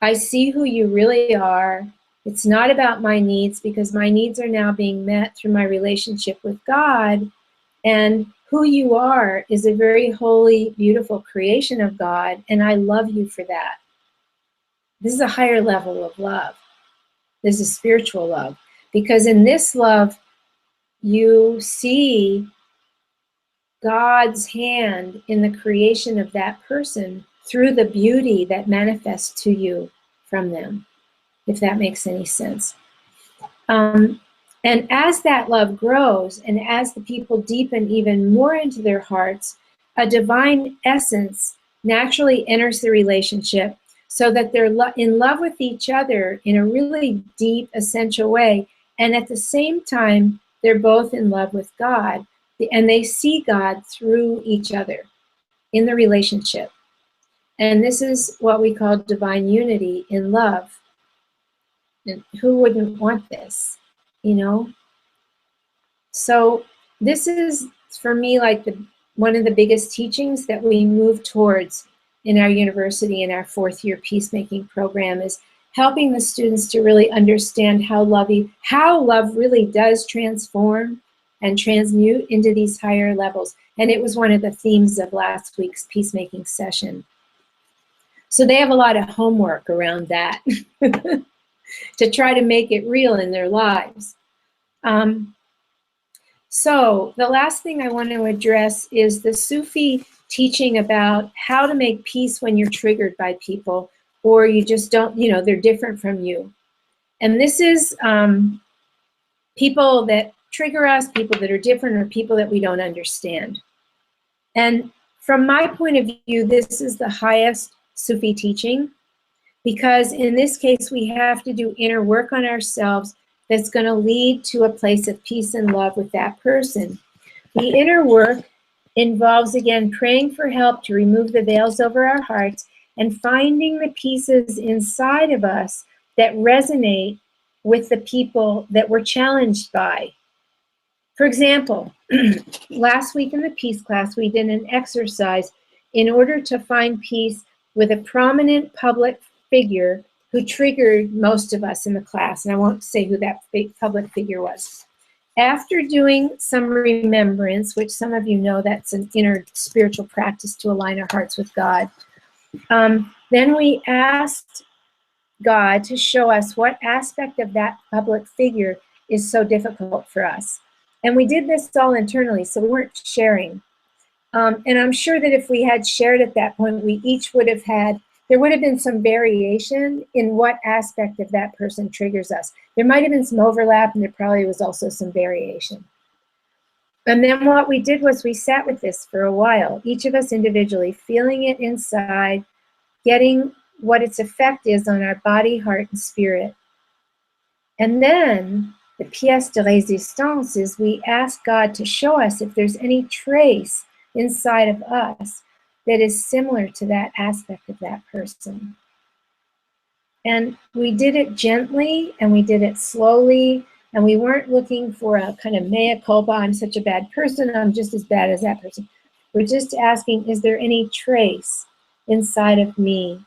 I see who you really are. It's not about my needs, because my needs are now being met through my relationship with God. And who you are is a very holy, beautiful creation of God, and I love you for that. This is a higher level of love. This is spiritual love. Because in this love, you see God's hand in the creation of that person through the beauty that manifests to you from them, if that makes any sense. And as that love grows, and as the people deepen even more into their hearts, a divine essence naturally enters the relationship so that they're in love with each other in a really deep, essential way. And at the same time, they're both in love with God. and they see God through each other in the relationship. And this is what we call divine unity in love. And who wouldn't want this, you know? So this is, for me, like one of the biggest teachings that we move towards in our university in our 4th year peacemaking program, is helping the students to really understand how love really does transform and transmute into these higher levels. And it was one of the themes of last week's peacemaking session. So they have a lot of homework around that to try to make it real in their lives. So the last thing I want to address is the Sufi teaching about how to make peace when you're triggered by people, or you just don't, they're different from you. And this is people that trigger us, people that are different, or people that we don't understand. And from my point of view, this is the highest Sufi teaching, because in this case, we have to do inner work on ourselves that's going to lead to a place of peace and love with that person. The inner work involves, again, praying for help to remove the veils over our hearts and finding the pieces inside of us that resonate with the people that we're challenged by. For example, last week in the peace class, we did an exercise in order to find peace with a prominent public figure who triggered most of us in the class, and I won't say who that public figure was. After doing some remembrance, which some of you know that's an inner spiritual practice to align our hearts with God, then we asked God to show us what aspect of that public figure is so difficult for us. And we did this all internally, so we weren't sharing. And I'm sure that if we had shared at that point, we each would have had, there would have been some variation in what aspect of that person triggers us. There might have been some overlap, and there probably was also some variation. And then what we did was we sat with this for a while, each of us individually, feeling it inside, getting what its effect is on our body, heart, and spirit. And then the pièce de résistance is we ask God to show us if there's any trace inside of us that is similar to that aspect of that person. And we did it gently, and we did it slowly, and we weren't looking for a kind of mea culpa, I'm such a bad person, I'm just as bad as that person. We're just asking, is there any trace inside of me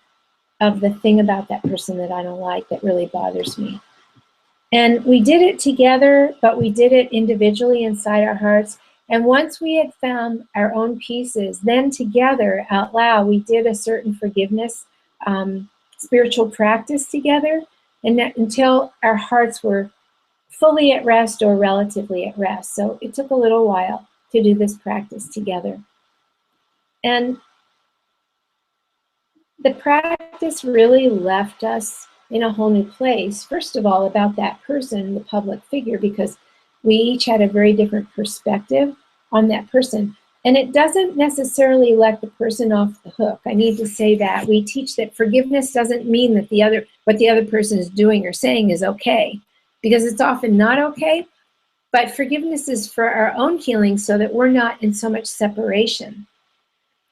of the thing about that person that I don't like, that really bothers me? And we did it together, but we did it individually inside our hearts. And once we had found our own pieces, then together, out loud, we did a certain forgiveness spiritual practice together, and that, until our hearts were fully at rest or relatively at rest. So it took a little while to do this practice together. And the practice really left us in a whole new place. First of all, about that person, the public figure, because we each had a very different perspective on that person. And it doesn't necessarily let the person off the hook. I need to say that. We teach that forgiveness doesn't mean that what the other person is doing or saying is okay, because it's often not okay. But forgiveness is for our own healing, so that we're not in so much separation.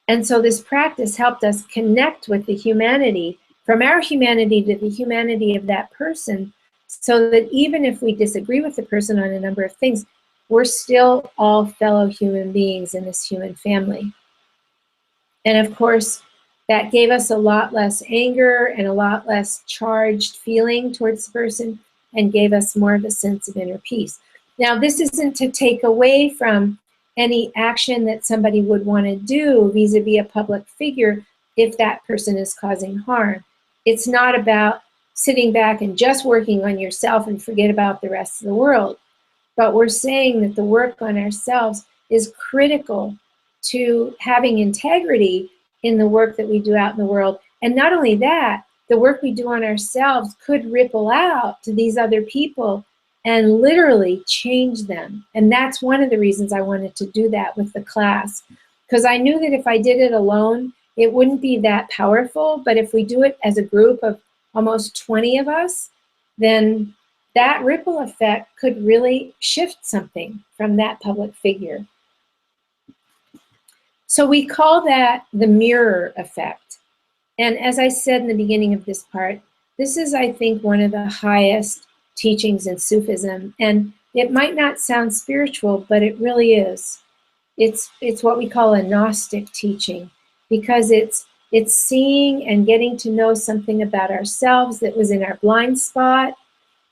And so this practice helped us connect with the humanity, from our humanity to the humanity of that person, so that even if we disagree with the person on a number of things, we're still all fellow human beings in this human family. And of course, that gave us a lot less anger and a lot less charged feeling towards the person, and gave us more of a sense of inner peace. Now, this isn't to take away from any action that somebody would want to do vis-a-vis a public figure if that person is causing harm. It's not about sitting back and just working on yourself and forget about the rest of the world. But we're saying that the work on ourselves is critical to having integrity in the work that we do out in the world. And not only that, the work we do on ourselves could ripple out to these other people and literally change them. And that's one of the reasons I wanted to do that with the class, because I knew that if I did it alone, it wouldn't be that powerful. But if we do it as a group of almost 20 of us, then that ripple effect could really shift something from that public figure. So we call that the mirror effect. And as I said in the beginning of this part, this is, I think, one of the highest teachings in Sufism. And it might not sound spiritual, but it really is. It's what we call a Gnostic teaching, because it's seeing and getting to know something about ourselves that was in our blind spot,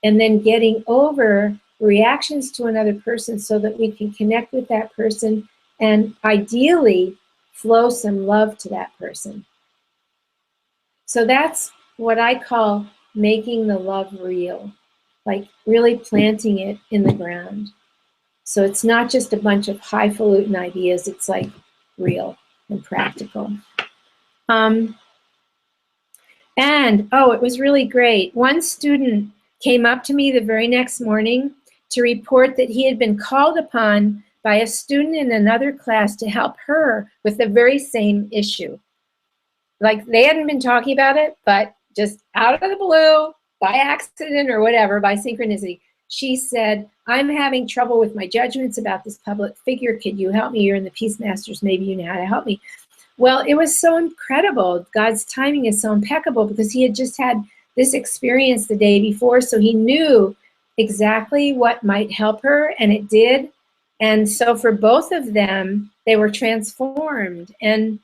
and then getting over reactions to another person so that we can connect with that person and ideally flow some love to that person. So that's what I call making the love real, like really planting it in the ground. So it's not just a bunch of highfalutin ideas, it's like real and practical. And, oh, it was really great. One student came up to me the very next morning to report that he had been called upon by a student in another class to help her with the very same issue. Like they hadn't been talking about it, but just out of the blue, by accident or whatever, by synchronicity, she said, I'm having trouble with my judgments about this public figure. Could you help me? You're in the Peace Masters. Maybe you know how to help me. Well, it was so incredible. God's timing is so impeccable because he had just had this experience the day before, so he knew exactly what might help her, and it did. And so for both of them, they were transformed. And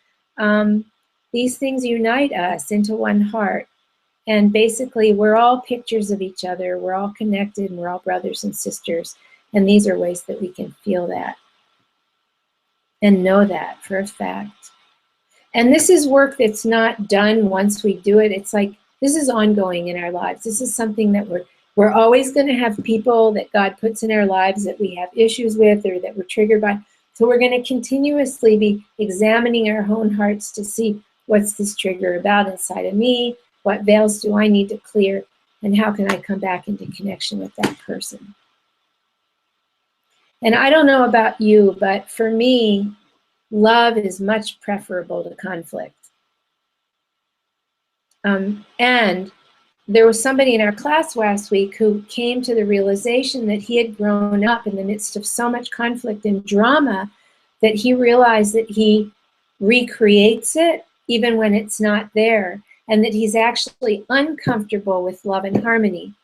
these things unite us into one heart. And basically, we're all pictures of each other. We're all connected, and we're all brothers and sisters. And these are ways that we can feel that and know that for a fact. And this is work that's not done once we do it. It's like, this is ongoing in our lives. This is something that we're always going to have people that God puts in our lives that we have issues with or that we're triggered by. So we're going to continuously be examining our own hearts to see what's this trigger about inside of me, what veils do I need to clear, and how can I come back into connection with that person. And I don't know about you, but for me, love is much preferable to conflict. And there was somebody in our class last week who came to the realization that he had grown up in the midst of so much conflict and drama that he realized that he recreates it even when it's not there, and that he's actually uncomfortable with love and harmony.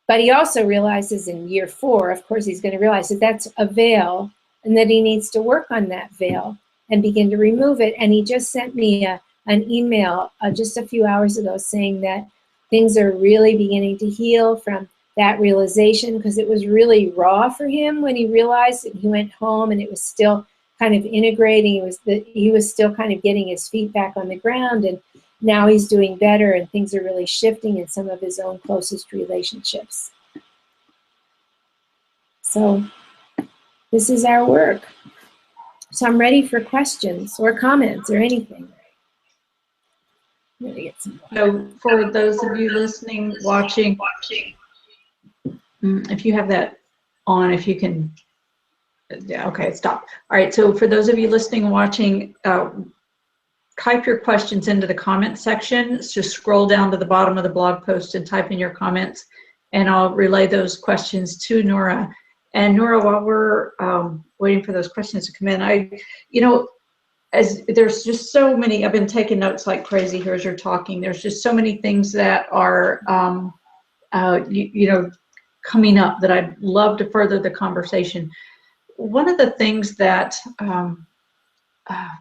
But he also realizes in year 4, of course, he's going to realize that that's a veil and that he needs to work on that veil and begin to remove it. And he just sent me an email just a few hours ago saying that things are really beginning to heal from that realization, because it was really raw for him when he realized it. He went home and it was still kind of integrating. He was still kind of getting his feet back on the ground, and now he's doing better and things are really shifting in some of his own closest relationships. So this is our work. So I'm ready for questions or comments or anything. I'm gonna get some water. So for those of you listening, watching, if you have that on, if you can, yeah, okay, stop. All right, so for those of you listening and watching, type your questions into the comment section. Just scroll down to the bottom of the blog post and type in your comments, and I'll relay those questions to Nora. And Nora, while we're waiting for those questions to come in, as there's just so many, I've been taking notes like crazy here as you're talking. There's just so many things that are, coming up that I'd love to further the conversation. One of the things that,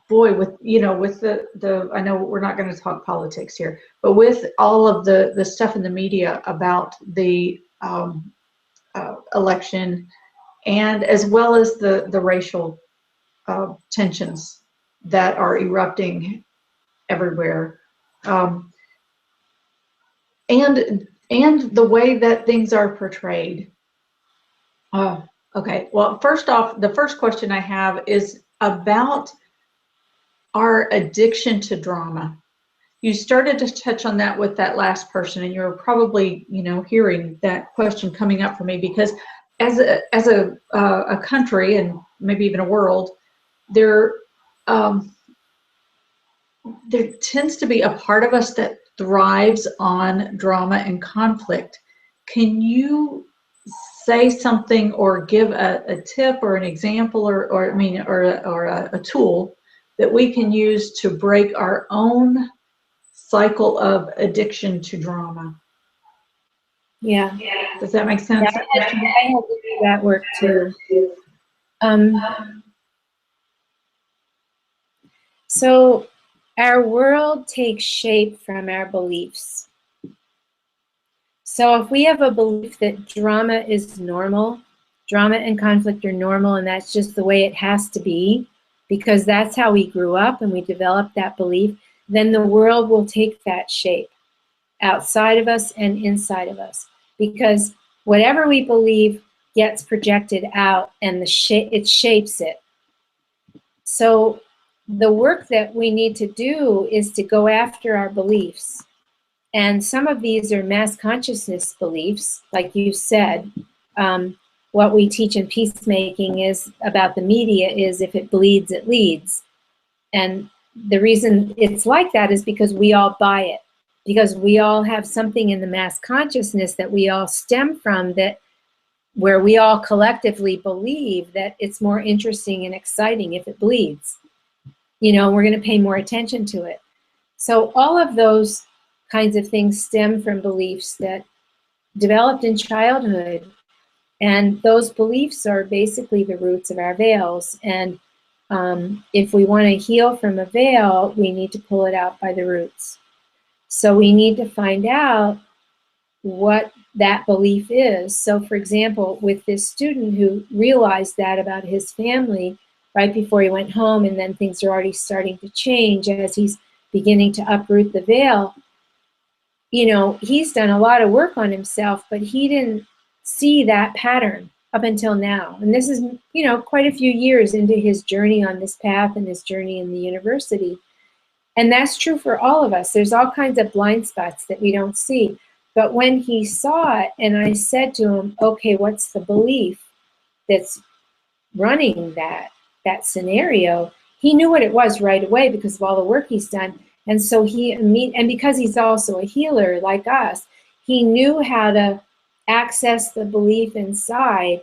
with the I know we're not going to talk politics here, but with all of the stuff in the media about the election, and as well as the racial tensions that are erupting everywhere, and the way that things are portrayed. Okay, well, first off, the first question I have is about our addiction to drama. You started to touch on that with that last person, and you're probably, hearing that question coming up for me, because as a country, and maybe even a world, there tends to be a part of us that thrives on drama and conflict. Can you say something or give a tip or an example or a tool that we can use to break our own cycle of addiction to drama. Yeah. Does that make sense? Yeah, I had to do that work too. So our world takes shape from our beliefs. So if we have a belief that drama is normal, drama and conflict are normal, and that's just the way it has to be, because that's how we grew up and we developed that belief, then the world will take that shape outside of us and inside of us. Because whatever we believe gets projected out, and it shapes it. So the work that we need to do is to go after our beliefs. And some of these are mass consciousness beliefs, like you said. What we teach in peacemaking is about the media is if it bleeds, it leads. And the reason it's like that is because we all buy it. Because we all have something in the mass consciousness that we all stem from, that where we all collectively believe that it's more interesting and exciting if it bleeds. You know, we're going to pay more attention to it. So all of those kinds of things stem from beliefs that developed in childhood. And those beliefs are basically the roots of our veils. And if we want to heal from a veil, we need to pull it out by the roots. So we need to find out what that belief is. So for example, with this student who realized that about his family right before he went home, and then things are already starting to change as he's beginning to uproot the veil, you know, he's done a lot of work on himself, but he didn't see that pattern up until now. And this is, you know, quite a few years into his journey on this path and his journey in the university. And that's true for all of us. There's all kinds of blind spots that we don't see. But when he saw it, and I said to him, okay, what's the belief that's running that scenario? He knew what it was right away because of all the work he's done. And so and because he's also a healer like us, he knew how to access the belief inside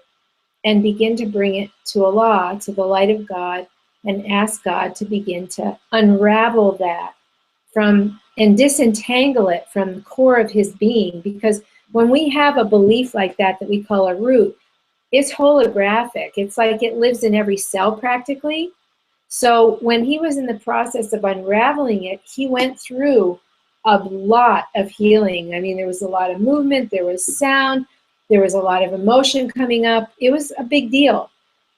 and begin to bring it to Allah, to the light of God, and ask God to begin to unravel that and disentangle it from the core of his being. Because when we have a belief like that we call a root, it's holographic. It's like it lives in every cell practically. So when he was in the process of unraveling it, he went through a lot of healing. I mean, there was a lot of movement, there was sound, there was a lot of emotion coming up. It was a big deal.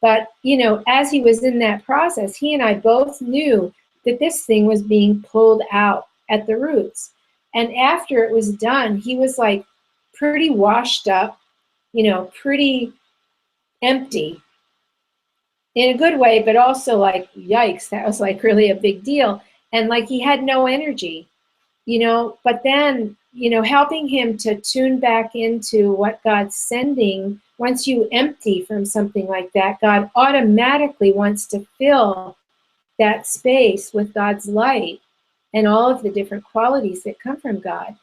But, you know, as he was in that process, he and I both knew that this thing was being pulled out at the roots. And after it was done, he was like pretty washed up, you know, pretty empty in a good way, but also like, yikes, that was like really a big deal. And like he had no energy, you know, but then, you know, helping him to tune back into what God's sending. Once you empty from something like that, God automatically wants to fill that space with God's light and all of the different qualities that come from God.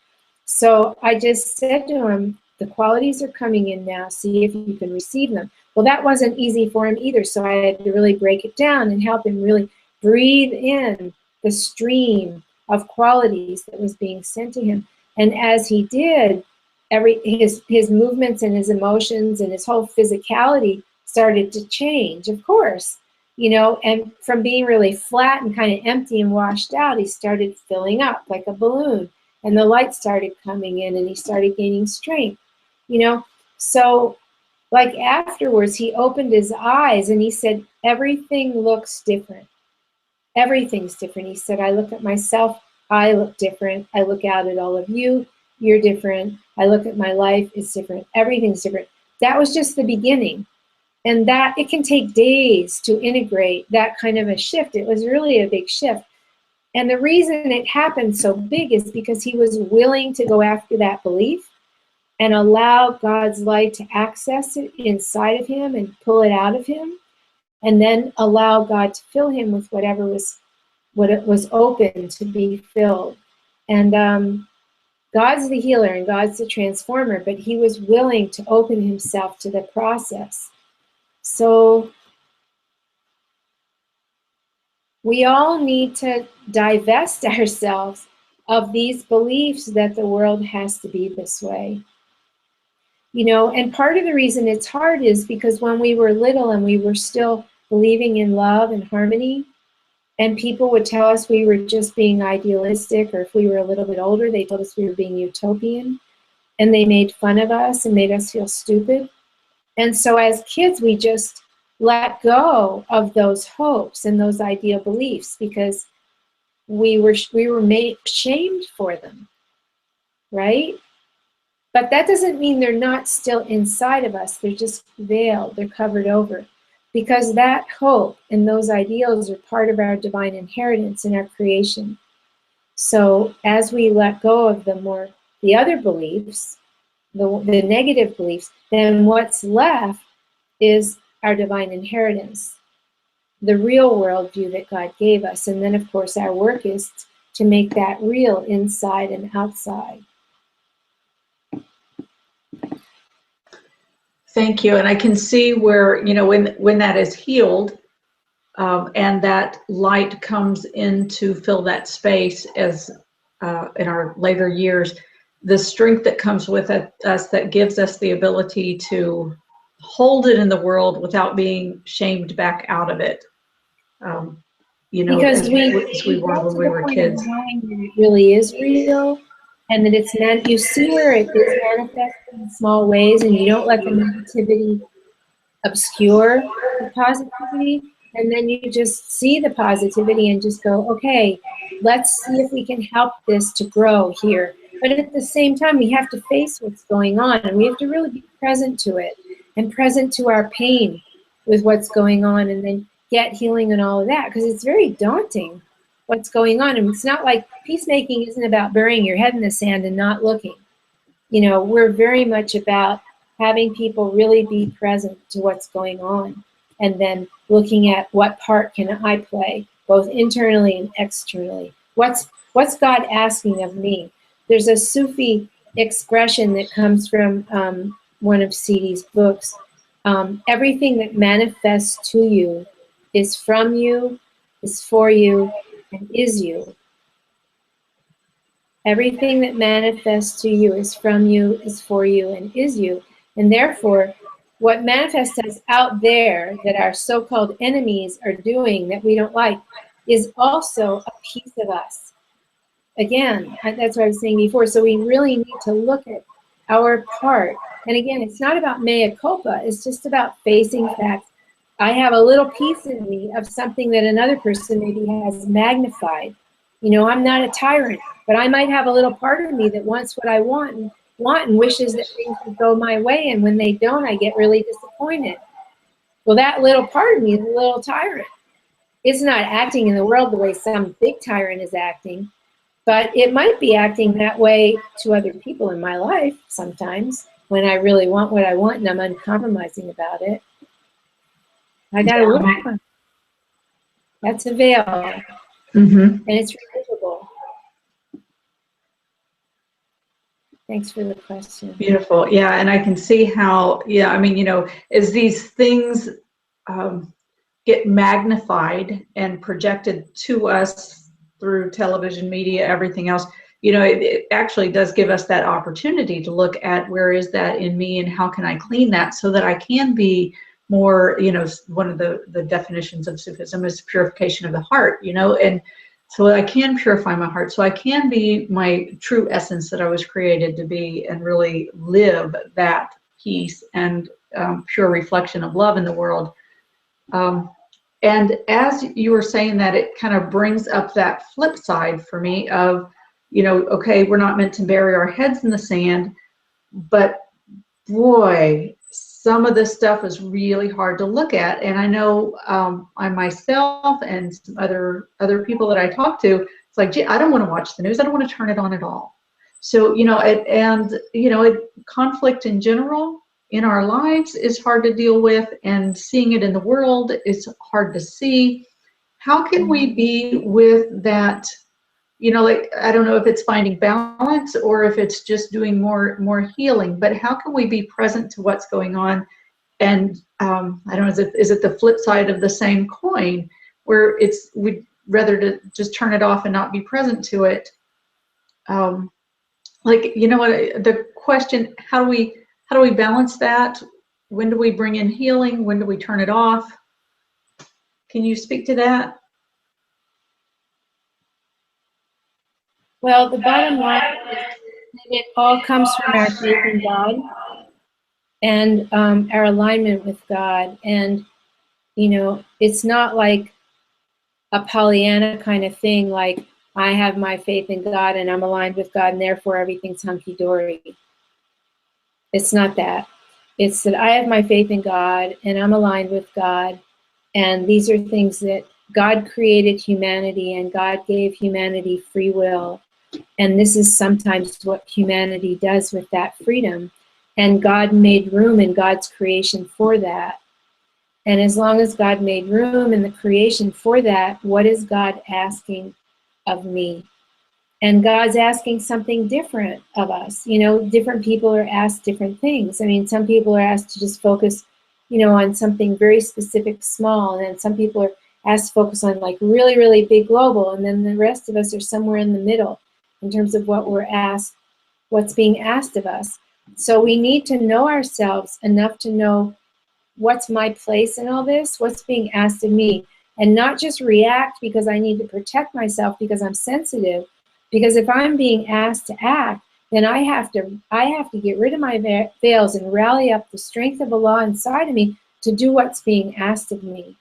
So I just said to him, the qualities are coming in now, see if you can receive them. Well, that wasn't easy for him either, so I had to really break it down and help him really breathe in the stream of qualities that was being sent to him. And as he did, his movements and his emotions and his whole physicality started to change, of course, you know, and from being really flat and kind of empty and washed out, he started filling up like a balloon, and the light started coming in, and he started gaining strength, you know. So like afterwards, he opened his eyes and he said, everything looks different. Everything's different. He said, I look at myself, I look different. I look out at all of you, you're different. I look at my life, it's different. Everything's different. That was just the beginning. And that it can take days to integrate that kind of a shift. It was really a big shift. And the reason it happened so big is because he was willing to go after that belief and allow God's light to access it inside of him and pull it out of him, and then allow God to fill him with what it was open to be filled. And God's the healer and God's the transformer, but he was willing to open himself to the process. So we all need to divest ourselves of these beliefs that the world has to be this way. You know, and part of the reason it's hard is because when we were little and we were still believing in love and harmony, and people would tell us we were just being idealistic, or if we were a little bit older, they told us we were being utopian, and they made fun of us and made us feel stupid. And so as kids, we just let go of those hopes and those ideal beliefs because we were made shamed for them, right? But that doesn't mean they're not still inside of us. They're just veiled, they're covered over. Because that hope and those ideals are part of our divine inheritance in our creation. So as we let go of the other beliefs, the negative beliefs, then what's left is our divine inheritance, the real worldview that God gave us. And then, of course, our work is to make that real inside and outside. Thank you. And I can see where, you know, when that is healed, and that light comes in to fill that space as in our later years, the strength that comes with us that gives us the ability to hold it in the world without being shamed back out of it. You know, because as we were when we were kids. Knowing that it really is real, and that it's meant, you see where it is manifested in small ways, and you don't let the negativity obscure the positivity, and then you just see the positivity and just go, okay, let's see if we can help this to grow here. But at the same time, we have to face what's going on, and we have to really be present to it and present to our pain with what's going on, and then get healing and all of that, because it's very daunting what's going on. And it's not like peacemaking isn't about burying your head in the sand and not looking. You know, we're very much about having people really be present to what's going on, and then looking at what part can I play, both internally and externally. What's God asking of me? There's a Sufi expression that comes from one of C.D.'s books. Everything that manifests to you is from you, is for you, and is you. Everything that manifests to you is from you, is for you, and is you. And therefore, what manifests us out there that our so-called enemies are doing that we don't like is also a piece of us. Again, that's what I was saying before. So we really need to look at our part. And again, it's not about mea culpa. It's just about facing facts. I have a little piece in me of something that another person maybe has magnified. You know, I'm not a tyrant, but I might have a little part of me that wants what I want and wishes that things would go my way. And when they don't, I get really disappointed. Well, that little part of me is a little tyrant. It's not acting in the world the way some big tyrant is acting, but it might be acting that way to other people in my life sometimes when I really want what I want and I'm uncompromising about it. I got to work on it. That's a veil, and it's removable. Thanks for the question. Beautiful. Yeah, and I can see how, yeah, I mean, you know, as these things get magnified and projected to us through television, media, everything else, you know, it actually does give us that opportunity to look at where is that in me and how can I clean that so that I can be more, you know, one of the definitions of Sufism is purification of the heart, you know, and so I can purify my heart, so I can be my true essence that I was created to be and really live that peace and pure reflection of love in the world. And as you were saying that, it kind of brings up that flip side for me of, you know, okay, we're not meant to bury our heads in the sand, but boy, some of this stuff is really hard to look at. And I know I myself and some other people that I talk to, it's like, gee, I don't want to watch the news. I don't want to turn it on at all. So, you know, conflict in general in our lives is hard to deal with, and seeing it in the world is hard to see. How can we be with that? You know, like, I don't know if it's finding balance or if it's just doing more healing, but how can we be present to what's going on? And I don't know, is it the flip side of the same coin where rather to just turn it off and not be present to it. Like, you know what, the question, how do we balance that? When do we bring in healing? When do we turn it off? Can you speak to that? Well, the bottom line is that it all comes from our faith in God and our alignment with God. And, you know, it's not like a Pollyanna kind of thing, like I have my faith in God and I'm aligned with God and therefore everything's hunky-dory. It's not that. It's that I have my faith in God and I'm aligned with God, and these are things that God created humanity and God gave humanity free will. And this is sometimes what humanity does with that freedom. And God made room in God's creation for that. And as long as God made room in the creation for that, what is God asking of me? And God's asking something different of us. You know, different people are asked different things. I mean, some people are asked to just focus, you know, on something very specific, small. And then some people are asked to focus on like really, really big global. And then the rest of us are somewhere in the middle in terms of what we're asked, what's being asked of us. So we need to know ourselves enough to know what's my place in all this, what's being asked of me, and not just react because I need to protect myself because I'm sensitive. Because if I'm being asked to act, then I have to get rid of my veils and rally up the strength of Allah inside of me to do what's being asked of me.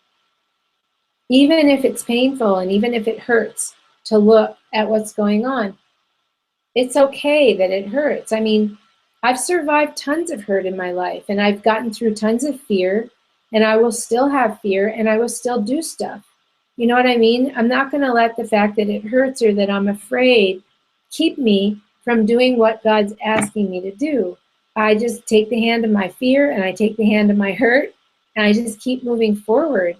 Even if it's painful and even if it hurts to look at what's going on, it's okay that it hurts. I mean, I've survived tons of hurt in my life, and I've gotten through tons of fear, and I will still have fear, and I will still do stuff. You know what I mean? I'm not going to let the fact that it hurts or that I'm afraid keep me from doing what God's asking me to do. I just take the hand of my fear, and I take the hand of my hurt, and I just keep moving forward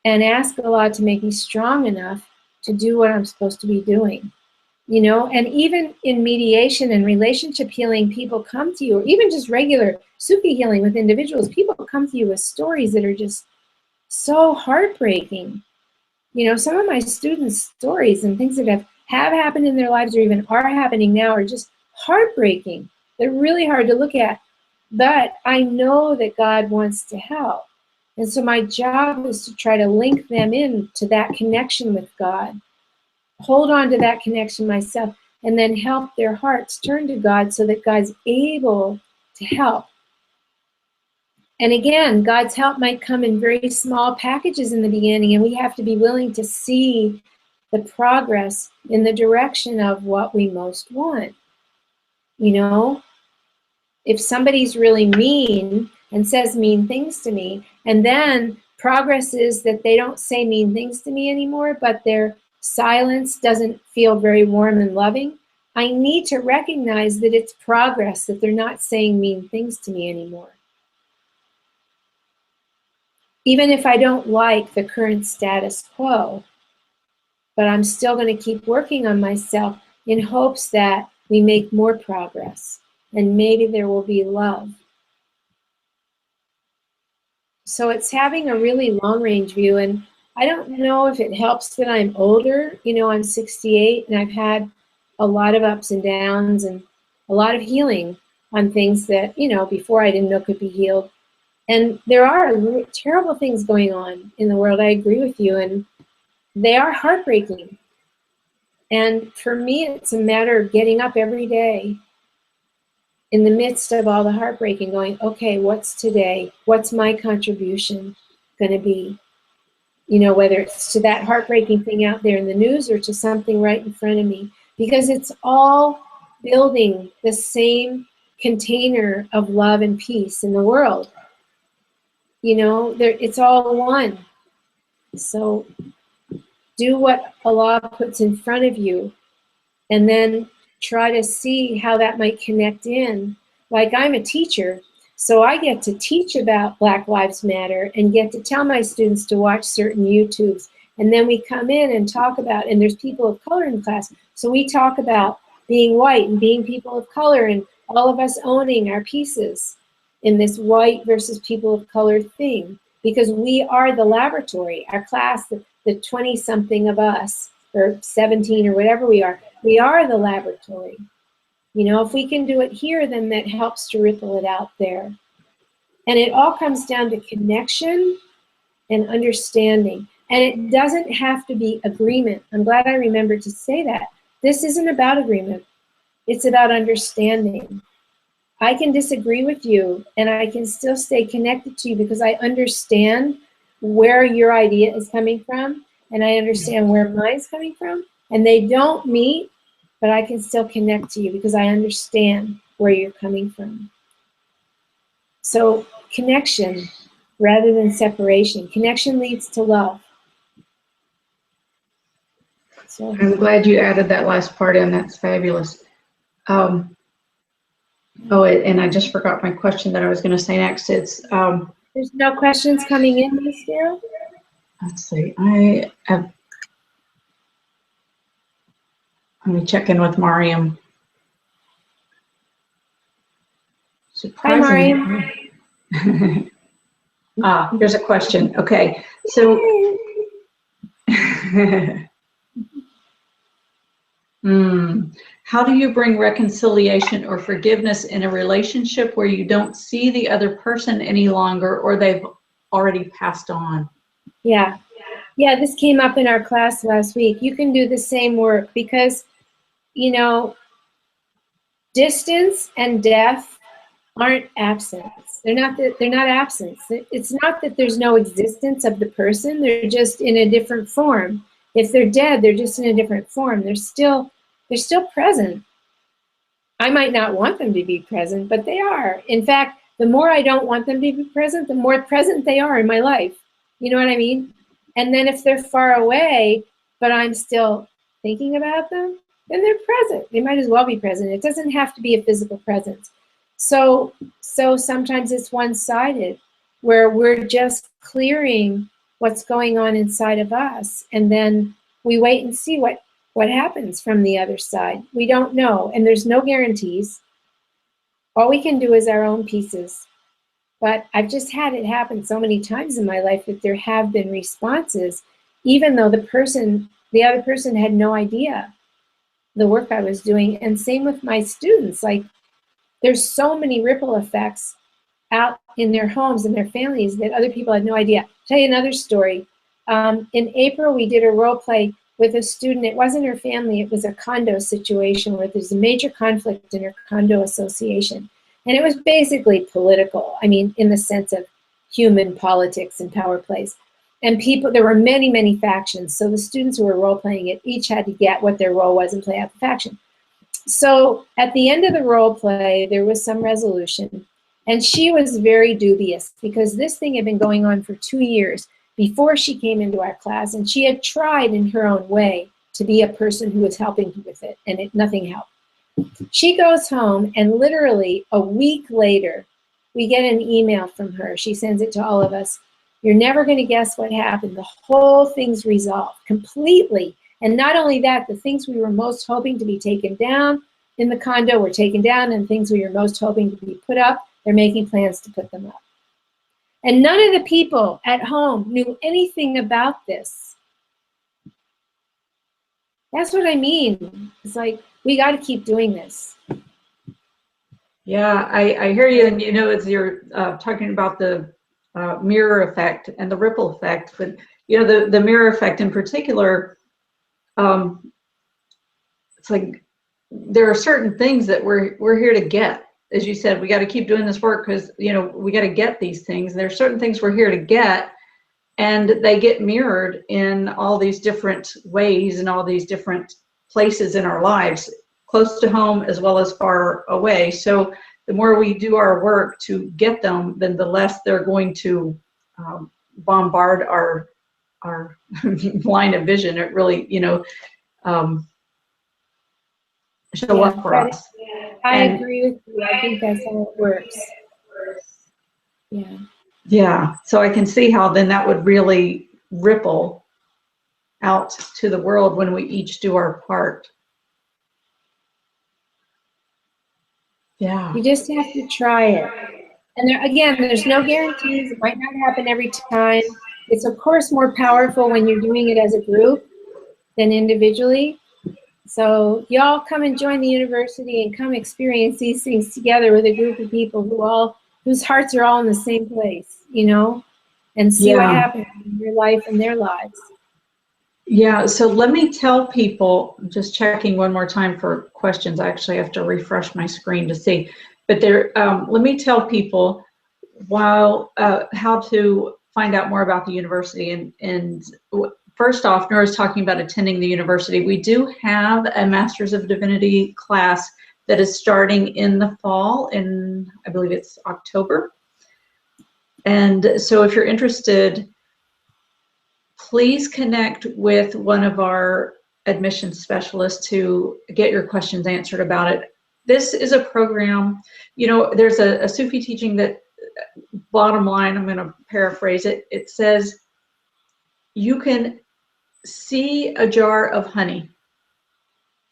and ask Allah to make me strong enough to do what I'm supposed to be doing. You know, and even in mediation and relationship healing, people come to you, or even just regular Sufi healing with individuals, people come to you with stories that are just so heartbreaking. You know, some of my students' stories and things that have happened in their lives or even are happening now are just heartbreaking. They're really hard to look at, but I know that God wants to help. And so my job is to try to link them in to that connection with God. Hold on to that connection myself, and then help their hearts turn to God so that God's able to help. And again, God's help might come in very small packages in the beginning, and we have to be willing to see the progress in the direction of what we most want. You know, if somebody's really mean and says mean things to me, and then progress is that they don't say mean things to me anymore, but their silence doesn't feel very warm and loving, I need to recognize that it's progress, that they're not saying mean things to me anymore. Even if I don't like the current status quo, but I'm still going to keep working on myself in hopes that we make more progress and maybe there will be love. So it's having a really long-range view, and I don't know if it helps that I'm older. You know, I'm 68 and I've had a lot of ups and downs and a lot of healing on things that, you know, before I didn't know could be healed. And there are terrible things going on in the world. I agree with you, and they are heartbreaking. And for me, it's a matter of getting up every day in the midst of all the heartbreaking, going, okay, what's today? What's my contribution going to be? You know, whether it's to that heartbreaking thing out there in the news or to something right in front of me, because it's all building the same container of love and peace in the world. You know, it's all one. So do what Allah puts in front of you, and then try to see how that might connect in. Like, I'm a teacher, so I get to teach about Black Lives Matter and get to tell my students to watch certain YouTubes. And then we come in and talk about, and there's people of color in class, so we talk about being white and being people of color and all of us owning our pieces in this white versus people of color thing. Because we are the laboratory. Our class, the 20-something of us, or 17 or whatever we are the laboratory. You know, if we can do it here, then that helps to ripple it out there. And it all comes down to connection and understanding. And it doesn't have to be agreement. I'm glad I remembered to say that. This isn't about agreement. It's about understanding. I can disagree with you and I can still stay connected to you because I understand where your idea is coming from and I understand where mine's coming from. And they don't meet, but I can still connect to you because I understand where you're coming from. So connection rather than separation. Connection leads to love. So I'm glad you added that last part in. That's fabulous. Oh, and I just forgot my question that I was going to say next. It's there's no questions coming in, Miss Sarah? let's see. Let me check in with Mariam. Hi, Mariam. Here's a question. Okay, so how do you bring reconciliation or forgiveness in a relationship where you don't see the other person any longer or they've already passed on? Yeah, this came up in our class last week. You can do the same work because, you know, distance and death aren't absence. They're not absence. It's not that there's no existence of the person. They're just in a different form. If they're dead, they're just in a different form. They're still present. I might not want them to be present, but they are. In fact, the more I don't want them to be present, the more present they are in my life. You know what I mean? And then if they're far away, but I'm still thinking about them, then they're present. They might as well be present. It doesn't have to be a physical presence. So sometimes it's one-sided, where we're just clearing what's going on inside of us, and then we wait and see what happens from the other side. We don't know, and there's no guarantees. All we can do is our own pieces. But I've just had it happen so many times in my life that there have been responses, even though the other person had no idea the work I was doing. And same with my students. Like, there's so many ripple effects out in their homes and their families that other people had no idea. I'll tell you another story. In April, we did a role play with a student. It wasn't her family. It was a condo situation where there's a major conflict in her condo association. And it was basically political. I mean, in the sense of human politics and power plays. And there were many, many factions. So the students who were role playing it each had to get what their role was and play out the faction. So at the end of the role play, there was some resolution. And she was very dubious because this thing had been going on for 2 years before she came into our class. And she had tried in her own way to be a person who was helping with it. And nothing helped. She goes home, and literally a week later, we get an email from her. She sends it to all of us. You're never going to guess what happened. The whole thing's resolved completely. And not only that, the things we were most hoping to be taken down in the condo were taken down, and things we were most hoping to be put up, they're making plans to put them up. And none of the people at home knew anything about this. That's what I mean. It's like, we got to keep doing this. Yeah, I hear you. And, you know, as you're talking about the mirror effect and the ripple effect, but, you know, the mirror effect in particular, it's like there are certain things that we're here to get. As you said, we got to keep doing this work because, you know, we got to get these things. There are certain things we're here to get, and they get mirrored in all these different ways and all these different places in our lives, close to home as well as far away. So the more we do our work to get them, then the less they're going to bombard our line of vision. It really, you know, show up for us. I agree with you. I think that's how it works. Yeah. Yeah. So I can see how then that would really ripple out to the world when we each do our part. Yeah. You just have to try it. And there's no guarantees. It might not happen every time. It's of course more powerful when you're doing it as a group than individually. So y'all come and join the university and come experience these things together with a group of people whose hearts are all in the same place, you know, and see what happens in your life and their lives. Yeah, so let me tell people, just checking one more time for questions. I actually have to refresh my screen to see. But let me tell people how to find out more about the university. And first off, Nora's talking about attending the university. We do have a Masters of Divinity class that is starting in the fall, in I believe it's October. And so if you're interested, please connect with one of our admissions specialists to get your questions answered about it. This is a program, you know, there's a Sufi teaching that, bottom line, I'm going to paraphrase it. It says, you can see a jar of honey.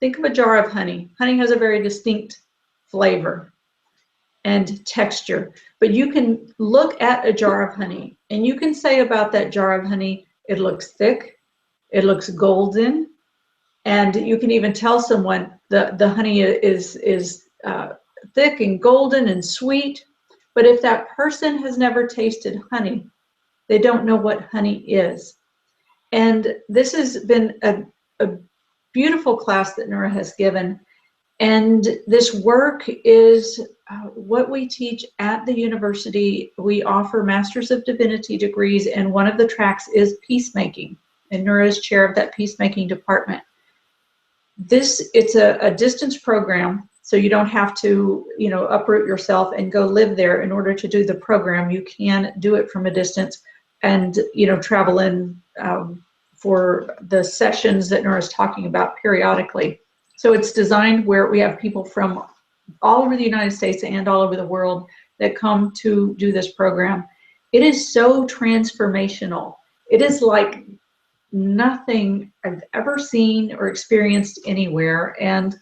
Think of a jar of honey. Honey has a very distinct flavor and texture, but you can look at a jar of honey and you can say about that jar of honey, it looks thick, it looks golden, and you can even tell someone the honey is thick and golden and sweet. But if that person has never tasted honey, they don't know what honey is. And this has been a beautiful class that Nora has given. And this work is what we teach at the university. We offer Masters of Divinity degrees, and one of the tracks is peacemaking. And Nora is chair of that peacemaking department. It's a distance program, so you don't have to, you know, uproot yourself and go live there in order to do the program. You can do it from a distance and, you know, travel in for the sessions that Nora is talking about periodically. So it's designed where we have people from all over the United States and all over the world that come to do this program. It is so transformational. It is like nothing I've ever seen or experienced anywhere. And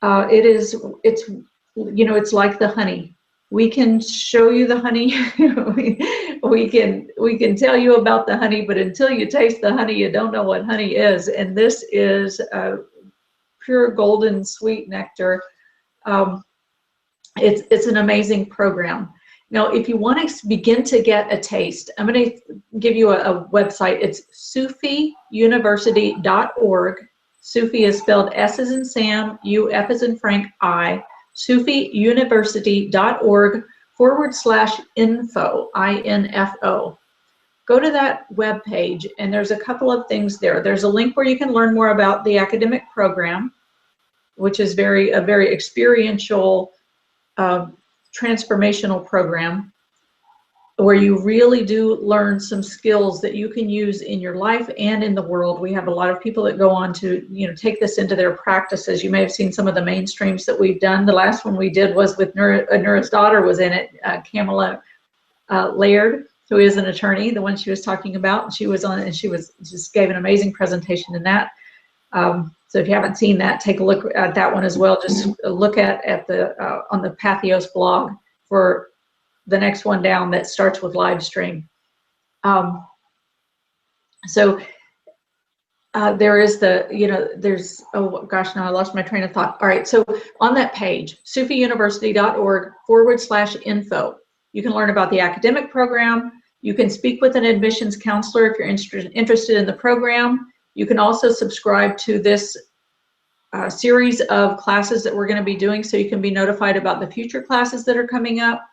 it's you know, it's like the honey. We can show you the honey. we can tell you about the honey, but until you taste the honey, you don't know what honey is. And this is pure golden sweet nectar. It's an amazing program. Now, if you want to begin to get a taste, I'm going to give you a website. It's SufiUniversity.org. Sufi is spelled S as in Sam, U, F as in Frank, I. SufiUniversity.org/info, INFO. Go to that web page, and there's a couple of things there. There's a link where you can learn more about the academic program, which is a very experiential, transformational program where you really do learn some skills that you can use in your life and in the world. We have a lot of people that go on to, you know, take this into their practices. You may have seen some of the mainstreams that we've done. The last one we did was with Nura's daughter was in it, Kamala Laird, who is an attorney, the one she was talking about. She was on it, and she just gave an amazing presentation in that. So if you haven't seen that, take a look at that one as well. Just look at the on the Pathos blog for the next one down that starts with live stream. There is there's, oh gosh, now I lost my train of thought. All right, so on that page, SufiUniversity.org/info, you can learn about the academic program. You can speak with an admissions counselor if you're interested in the program. You can also subscribe to this series of classes that we're going to be doing, so you can be notified about the future classes that are coming up.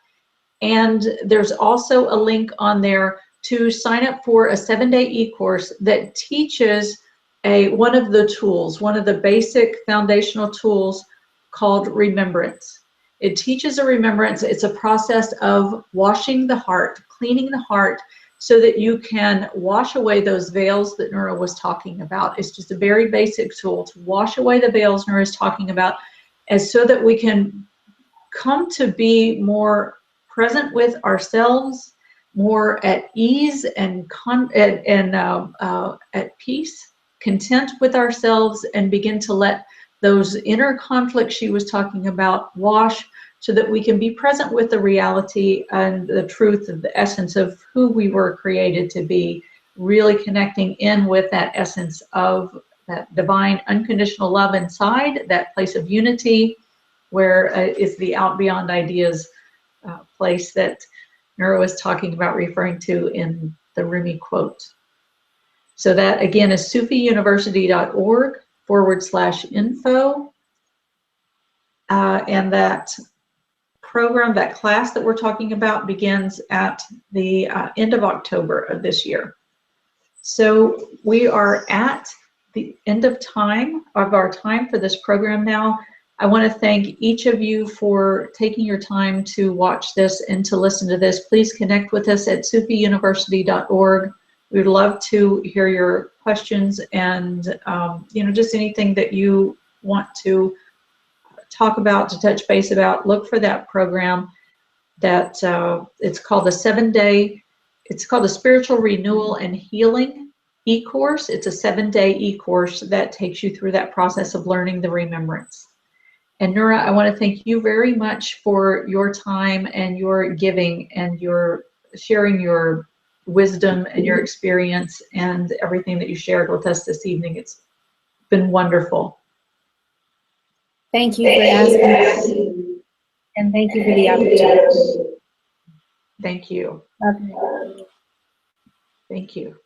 And there's also a link on there to sign up for a 7-day e-course that teaches one of the basic foundational tools called remembrance. It teaches a remembrance. It's a process of washing the heart, cleaning the heart, so that you can wash away those veils that Nura was talking about. It's just a very basic tool to wash away the veils Nura is talking about, so that we can come to be more present with ourselves, more at ease and at peace, content with ourselves, and begin to let those inner conflicts she was talking about wash, so that we can be present with the reality and the truth of the essence of who we were created to be, really connecting in with that essence of that divine unconditional love inside, that place of unity, where is the out beyond ideas place that Nura was talking about, referring to in the Rumi quote. So that again is sufiuniversity.org/info. And that program, that class that we're talking about, begins at the end of October of this year. So we are at the end of our time for this program now. I want to thank each of you for taking your time to watch this and to listen to this. Please connect with us at sufiuniversity.org. We'd love to hear your questions and just anything that you want to talk about, to touch base about. Look for that program that it's called the 7-day. It's called the Spiritual Renewal and Healing e-course. It's a 7-day e-course that takes you through that process of learning the remembrance. And Nura, I want to thank you very much for your time and your giving and your sharing your wisdom and your experience and everything that you shared with us this evening. It's been wonderful. Thank you for asking, and thank you for the opportunity. Thank you. Okay. Thank you.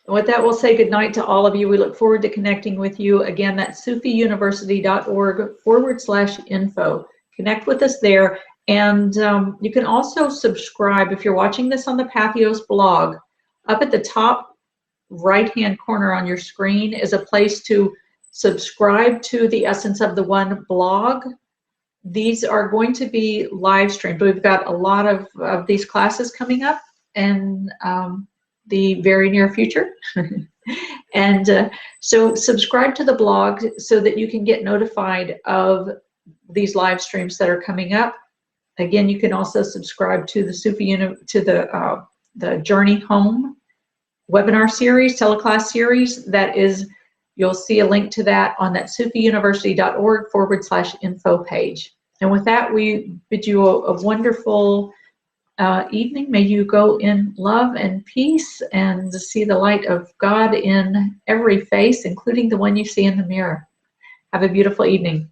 And with that, we'll say goodnight to all of you. We look forward to connecting with you. Again, that's sufiuniversity.org/info. Connect with us there. And you can also subscribe if you're watching this on the Patheos blog. Up at the top right-hand corner on your screen is a place to subscribe to the Essence of the One blog. These are going to be live streamed. We've got a lot of these classes coming up in the very near future. And so subscribe to the blog so that you can get notified of these live streams that are coming up. Again, you can also subscribe to the the Journey Home webinar series, teleclass series. That is, you'll see a link to that on that sufiuniversity.org/info page. And with that, we bid you a wonderful evening. May you go in love and peace and see the light of God in every face, including the one you see in the mirror. Have a beautiful evening.